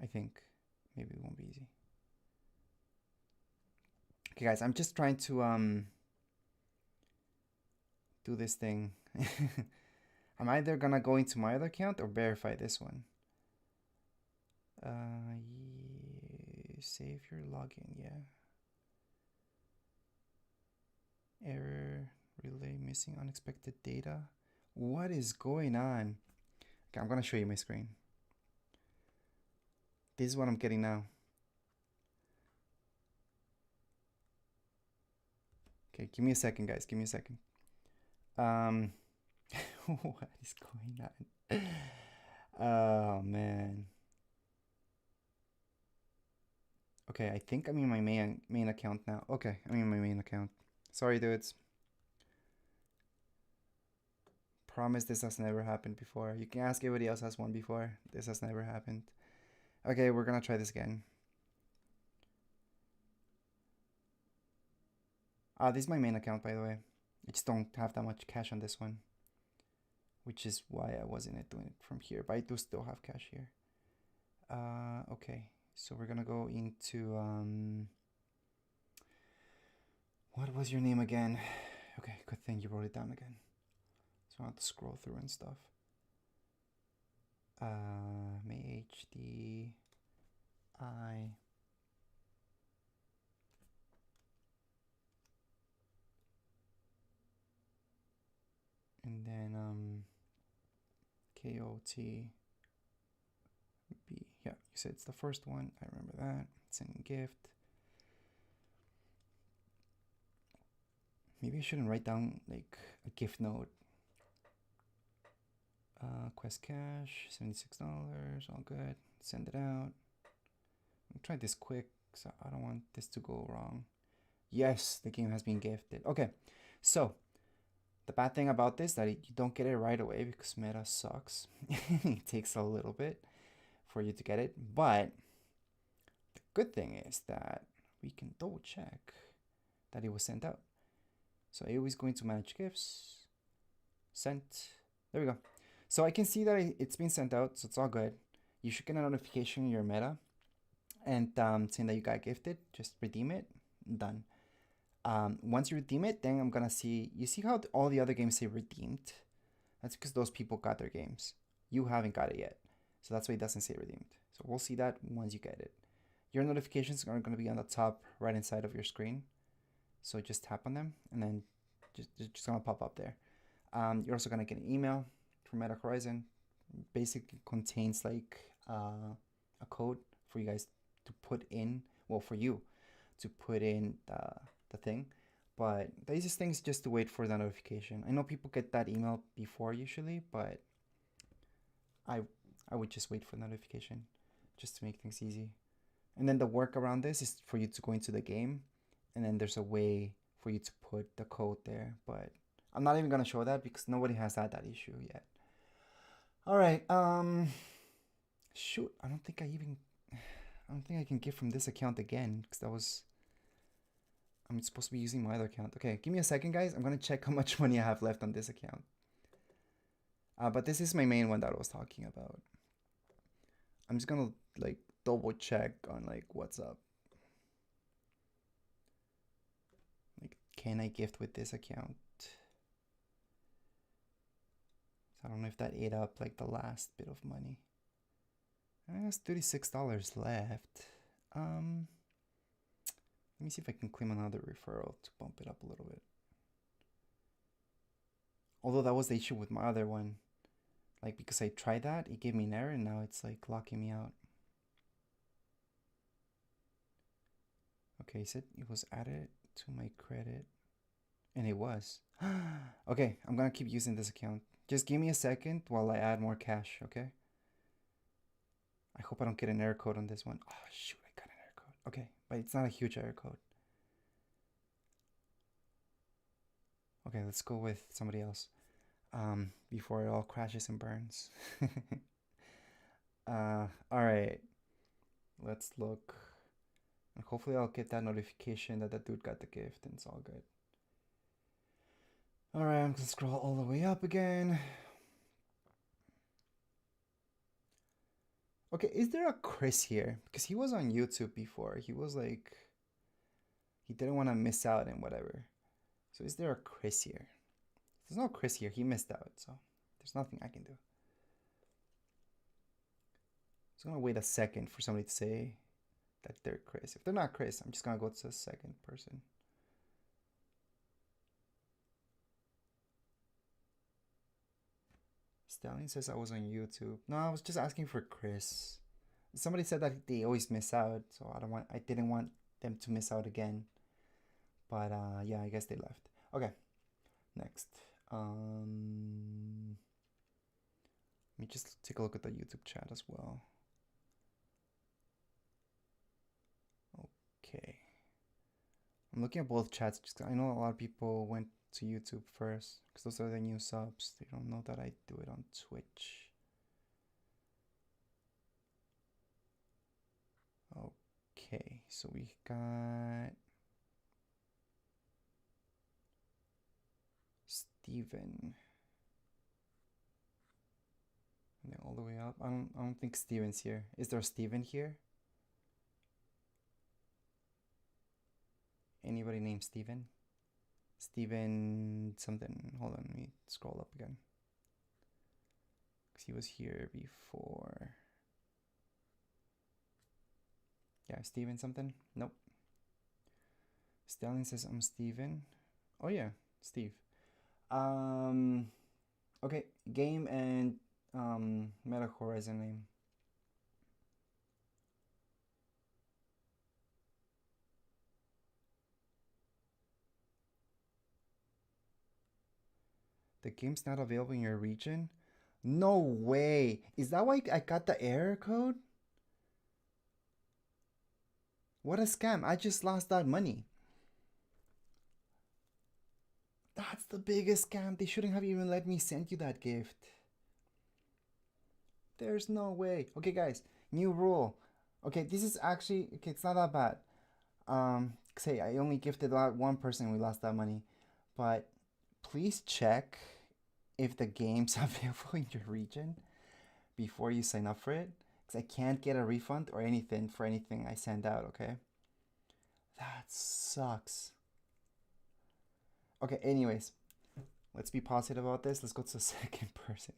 I think. Maybe it won't be easy. Okay guys, I'm just trying to do this thing. I'm either gonna go into my other account or verify this one. Save your login, yeah. Error, relay missing unexpected data. What is going on? Okay, I'm gonna show you my screen. This is what I'm getting now. Okay, give me a second, guys. Give me a second. What is going on? Oh man. Okay, I think I'm in my main account now. Okay, I'm in my main account. Sorry, dudes. Promise this has never happened before. You can ask everybody else has one before. This has never happened. Okay, we're gonna try this again. This is my main account, by the way. I just don't have that much cash on this one, which is why I wasn't doing it from here, but I do still have cash here. Okay, so we're gonna go into what was your name again? Okay, good thing you wrote it down again, so I don't have to scroll through and stuff. May HD I and then KOT B. Yeah, you said it's the first one. I remember that. Sending gift. Maybe I shouldn't write down like a gift note. Quest cash, $76. All good. Send it out. I'll try this quick, so I don't want this to go wrong. Yes, the game has been gifted. Okay, so the bad thing about this that you don't get it right away because Meta sucks. It takes a little bit for you to get it, but the good thing is that we can double check that it was sent out. So I always go into manage gifts, sent. There we go. So I can see that it's been sent out, so it's all good. You should get a notification in your Meta and saying that you got gifted. Just redeem it. Done. Once you redeem it, then I'm gonna see. You see how all the other games say redeemed? That's because those people got their games. You haven't got it yet, so that's why it doesn't say redeemed. So we'll see that once you get it. Your notifications are gonna be on the top right inside of your screen. So just tap on them, and then just gonna pop up there. You're also gonna get an email from Meta Horizon. Basically contains like a code for you guys to put in. Well, for you to put in the thing. But the easiest thing is just to wait for the notification. I know people get that email before usually, but I would just wait for the notification just to make things easy. And then the work around this is for you to go into the game, and then there's a way for you to put the code there. But I'm not even gonna show that because nobody has had that issue yet. All right. Shoot, I don't think I even. I don't think I can gift from this account again because that was. I'm supposed to be using my other account. Okay, give me a second, guys. I'm gonna check how much money I have left on this account. But this is my main one that I was talking about. I'm just gonna like double check on like what's up. Like, can I gift with this account? So I don't know if that ate up like the last bit of money. That's $36 left. Let me see if I can claim another referral to bump it up a little bit. Although that was the issue with my other one. Like, because I tried that, it gave me an error, and now it's like locking me out. Okay, it said it was added to my credit. And it was. Okay, I'm gonna keep using this account. Just give me a second while I add more cash, okay? I hope I don't get an error code on this one. Oh, shoot, I got an error code. Okay, but it's not a huge error code. Okay, let's go with somebody else. Before it all crashes and burns. Alright. Let's look. And hopefully I'll get that notification that dude got the gift and it's all good. Alright, I'm gonna scroll all the way up again. Okay, is there a Chris here? Because he was on YouTube before. He was like... He didn't want to miss out and whatever. So is there a Chris here? There's no Chris here. He missed out, so there's nothing I can do. I'm just gonna wait a second for somebody to say that they're Chris. If they're not Chris, I'm just gonna go to the second person. Stallion says I was on YouTube. No, I was just asking for Chris. Somebody said that they always miss out, so I didn't want them to miss out again. But yeah, I guess they left. Okay, next. Let me just take a look at the YouTube chat as well. Okay. I'm looking at both chats just 'cause I know a lot of people went to YouTube first because those are the new subs. They don't know that I do it on Twitch. Okay, so we got Steven. And then all the way up. I don't think Steven's here. Is there a Steven here? Anybody named Steven? Steven something. Hold on, let me scroll up again. Because he was here before. Yeah, Steven something? Nope. Stallion says I'm Steven. Oh yeah, Steve. Okay, game and Meta Horizon name. The game's not available in your region? No way. Is that why I got the error code? What a scam. I just lost that money. That's the biggest scam. They shouldn't have even let me send you that gift. There's no way. Okay, guys, new rule. Okay, this is actually, okay, it's not that bad. Say I only gifted one person, we lost that money. But please check if the game's available in your region before you sign up for it. Because I can't get a refund or anything for anything I send out, okay? That sucks. Okay, anyways, let's be positive about this. Let's go to the second person.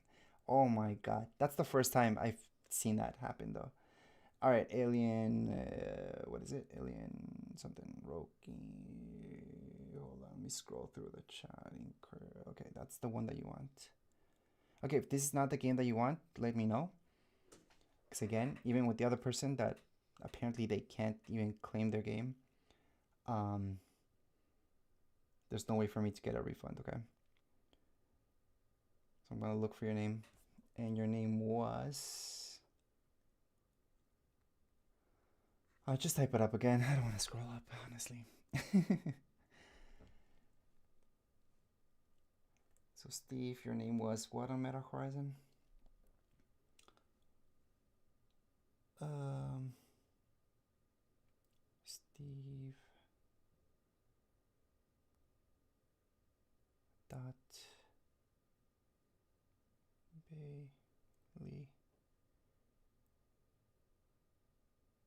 Oh my god. That's the first time I've seen that happen, though. All right, Alien, what is it? Alien something, Roki. Hold on, let me scroll through the chat. Okay, that's the one that you want. Okay, if this is not the game that you want, let me know. Because again, even with the other person that apparently they can't even claim their game, there's no way for me to get a refund, okay? So I'm gonna look for your name. And your name was... I'll just type it up again. I don't want to scroll up, honestly. So Steve, your name was what on Meta Horizon? Steve dot Bailey.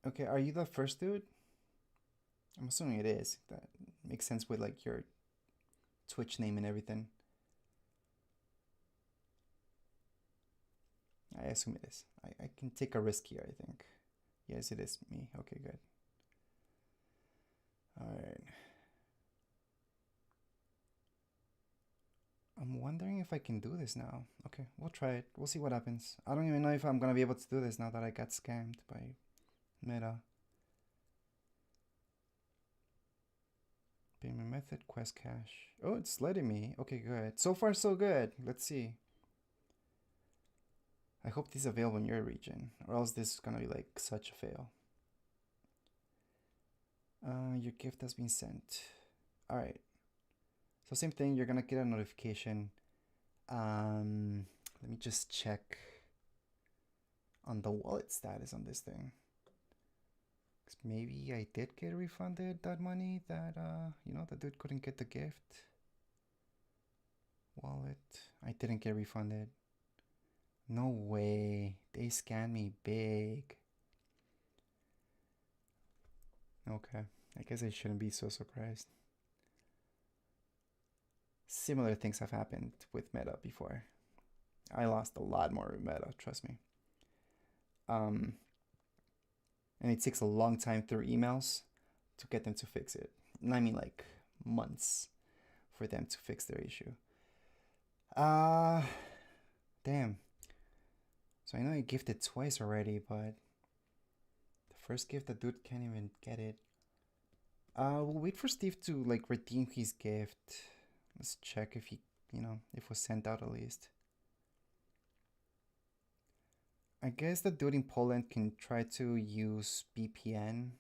Okay, are you the first dude? I'm assuming it is. That makes sense with like your Twitch name and everything. I assume it is. I can take a risk here, I think. Yes, it is me. Okay, good. Alright. I'm wondering if I can do this now. Okay, we'll try it. We'll see what happens. I don't even know if I'm gonna be able to do this now that I got scammed by Meta. Payment method, quest cache. Oh, it's letting me. Okay, good. So far, so good. Let's see. I hope this is available in your region, or else this is gonna be like such a fail. Your gift has been sent. All right. So same thing. You're gonna get a notification. Let me just check on the wallet status on this thing. 'Cause maybe I did get refunded that money that you know, the dude couldn't get the gift. Wallet. I didn't get refunded. No way. They scanned me big. Okay. I guess I shouldn't be so surprised. Similar things have happened with Meta before. I lost a lot more with Meta, trust me. And it takes a long time through emails to get them to fix it. And I mean like months for them to fix their issue. Damn. So I know I gifted twice already, but the first gift, the dude can't even get it. We'll wait for Steve to like redeem his gift. Let's check if he, you know, if it was sent out at least. I guess the dude in Poland can try to use VPN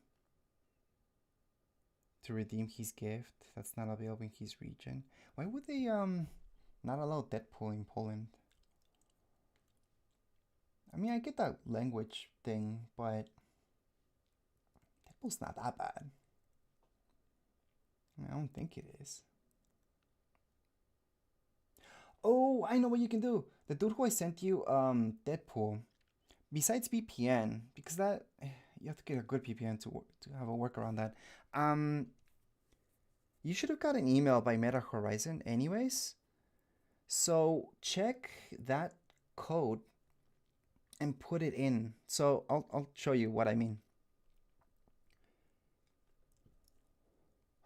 to redeem his gift. That's not available in his region. Why would they not allow Deadpool in Poland? I mean, I get that language thing, but Deadpool's not that bad. I mean, I don't think it is. Oh, I know what you can do. The dude who I sent you, Deadpool, besides VPN, because that you have to get a good VPN to have a workaround that. You should have got an email by Meta Horizon anyways. So check that code and put it in. So I'll show you what I mean.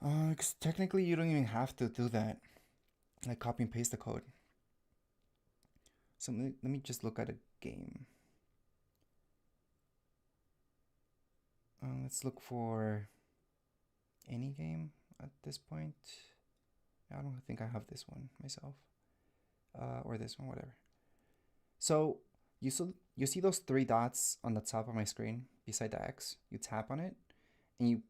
Because technically you don't even have to do that. Like copy and paste the code. So let me just look at a game. Let's look for any game at this point. I don't think I have this one myself. Or this one, whatever. So you see those three dots on the top of my screen beside the X? You tap on it and you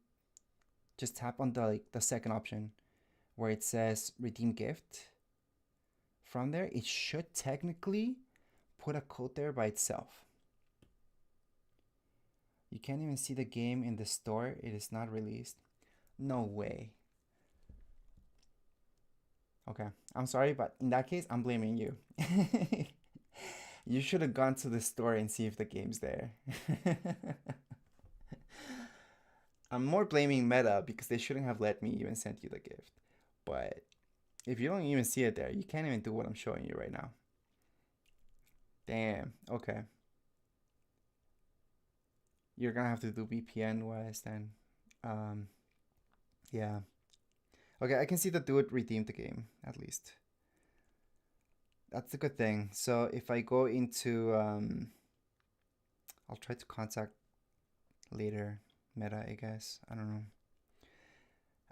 just tap on the second option where it says redeem gift. From there, it should technically put a code there by itself. You can't even see the game in the store. It is not released. No way. Okay, I'm sorry, but in that case, I'm blaming you. You should have gone to the store and see if the game's there. I'm more blaming Meta because they shouldn't have let me even send you the gift. But if you don't even see it there, you can't even do what I'm showing you right now. Damn, okay. You're gonna have to do VPN wise then. Yeah. Okay, I can see the dude redeemed the game, at least. That's a good thing. So if I go into, I'll try to contact later Meta, I guess. I don't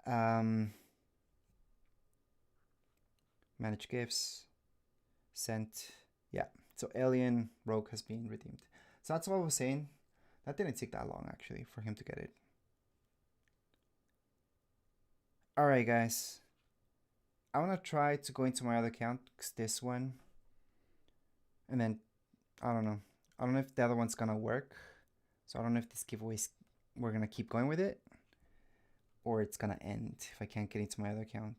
know. Manage gifts, sent. Yeah, so Alien Rogue has been redeemed. So that's what I was saying. That didn't take that long, actually, for him to get it. Alright, guys. I want to try to go into my other account, this one. And then, I don't know. I don't know if the other one's gonna work. So I don't know if this giveaway, we're gonna keep going with it. or it's gonna end if I can't get into my other account.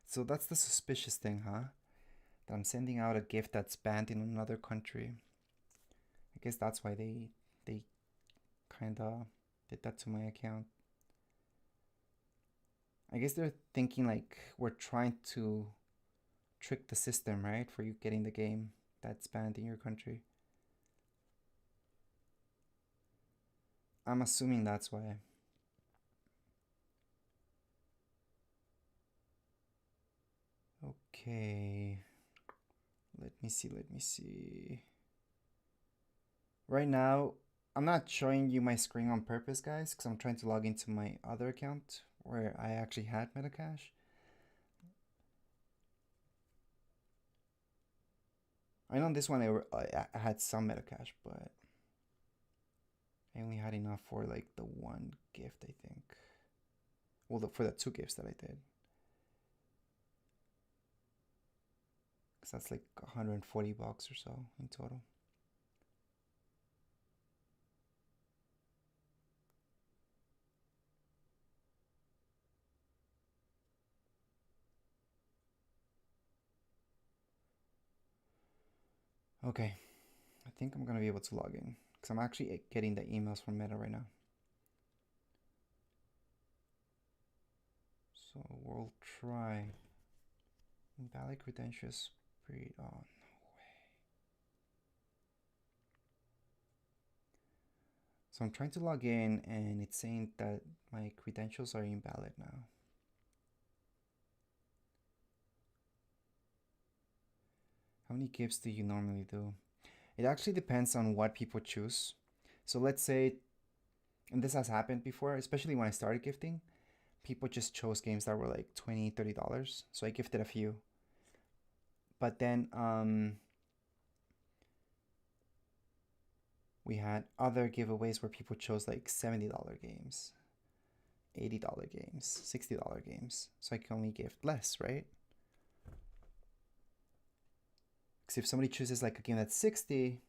So that's the suspicious thing, huh? That I'm sending out a gift that's banned in another country. I guess that's why they kind of did that to my account. I guess they're thinking like we're trying to trick the system, right? For you getting the game that's banned in your country. I'm assuming that's why. Okay. Let me see. Right now, I'm not showing you my screen on purpose, guys, because I'm trying to log into my other account where I actually had Metacash. I know on this one I had some Metacash, but I only had enough for like the one gift, I think. Well, for the two gifts that I did. Because that's like 140 bucks or so in total. Okay, I think I'm gonna be able to log in because I'm actually getting the emails from Meta right now. So we'll try. Invalid credentials. Oh, no way. So I'm trying to log in and it's saying that my credentials are invalid now. How many gifts do you normally do? It actually depends on what people choose. So let's say, and this has happened before, especially when I started gifting, people just chose games that were like $20, $30. So I gifted a few. But then we had other giveaways where people chose like $70 games, $80 games, $60 games. So I can only gift less, right? Because if somebody chooses like a game that's 60,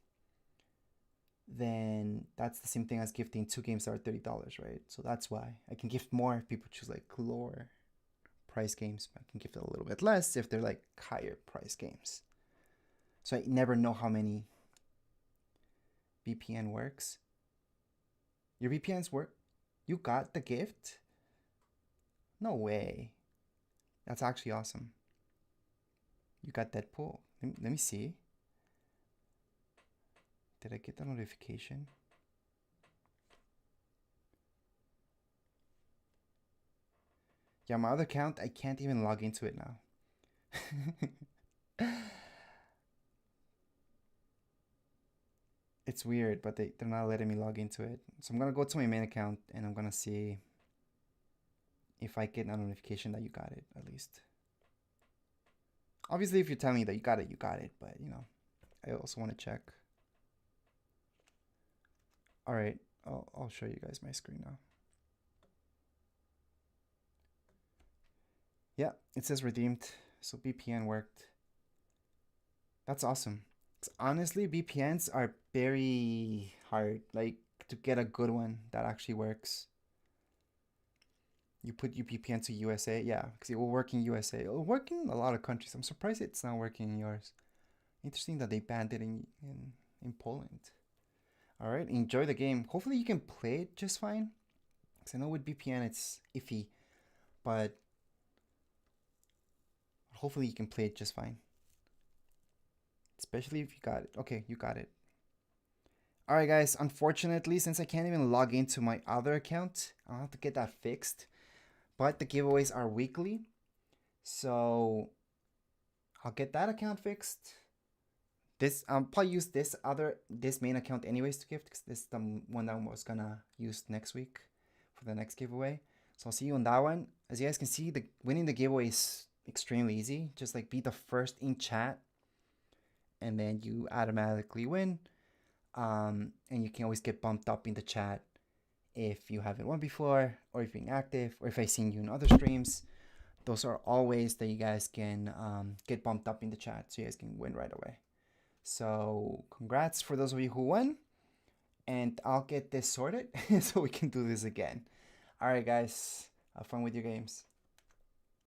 then that's the same thing as gifting two games that are $30, right? So that's why I can gift more if people choose like lower price games. I can gift a little bit less if they're like higher price games. So I never know how many VPN works. Your VPNs work? You got the gift? No way. That's actually awesome. You got Deadpool. Let me see. Did I get the notification? Yeah, my other account, I can't even log into it now. It's weird, but they're not letting me log into it. So I'm gonna go to my main account and I'm gonna see if I get a notification that you got it, at least. Obviously, if you tell me that you got it, but you know, I also want to check. All right, I'll show you guys my screen now. Yeah, it says redeemed, so VPN worked. That's awesome. Honestly, VPNs are very hard, like to get a good one that actually works. You put your VPN to USA, yeah, because it will work in USA. It will work in a lot of countries. I'm surprised it's not working in yours. Interesting that they banned it in Poland. All right, enjoy the game. Hopefully you can play it just fine. Because I know with VPN it's iffy, but hopefully you can play it just fine. Especially if you got it. Okay, you got it. All right, guys. Unfortunately, since I can't even log into my other account, I'll have to get that fixed. But the giveaways are weekly, so I'll get that account fixed. This I'll probably use this main account anyways to gift because this is the one that I was gonna use next week for the next giveaway. So I'll see you on that one. As you guys can see, the winning the giveaway is extremely easy. Just like be the first in chat, and then you automatically win. And you can always get bumped up in the chat if you haven't won before, or if you're inactive, or if I've seen you in other streams. Those are all ways that you guys can get bumped up in the chat so you guys can win right away. So congrats for those of you who won, and I'll get this sorted so we can do this again. All right, guys. Have fun with your games.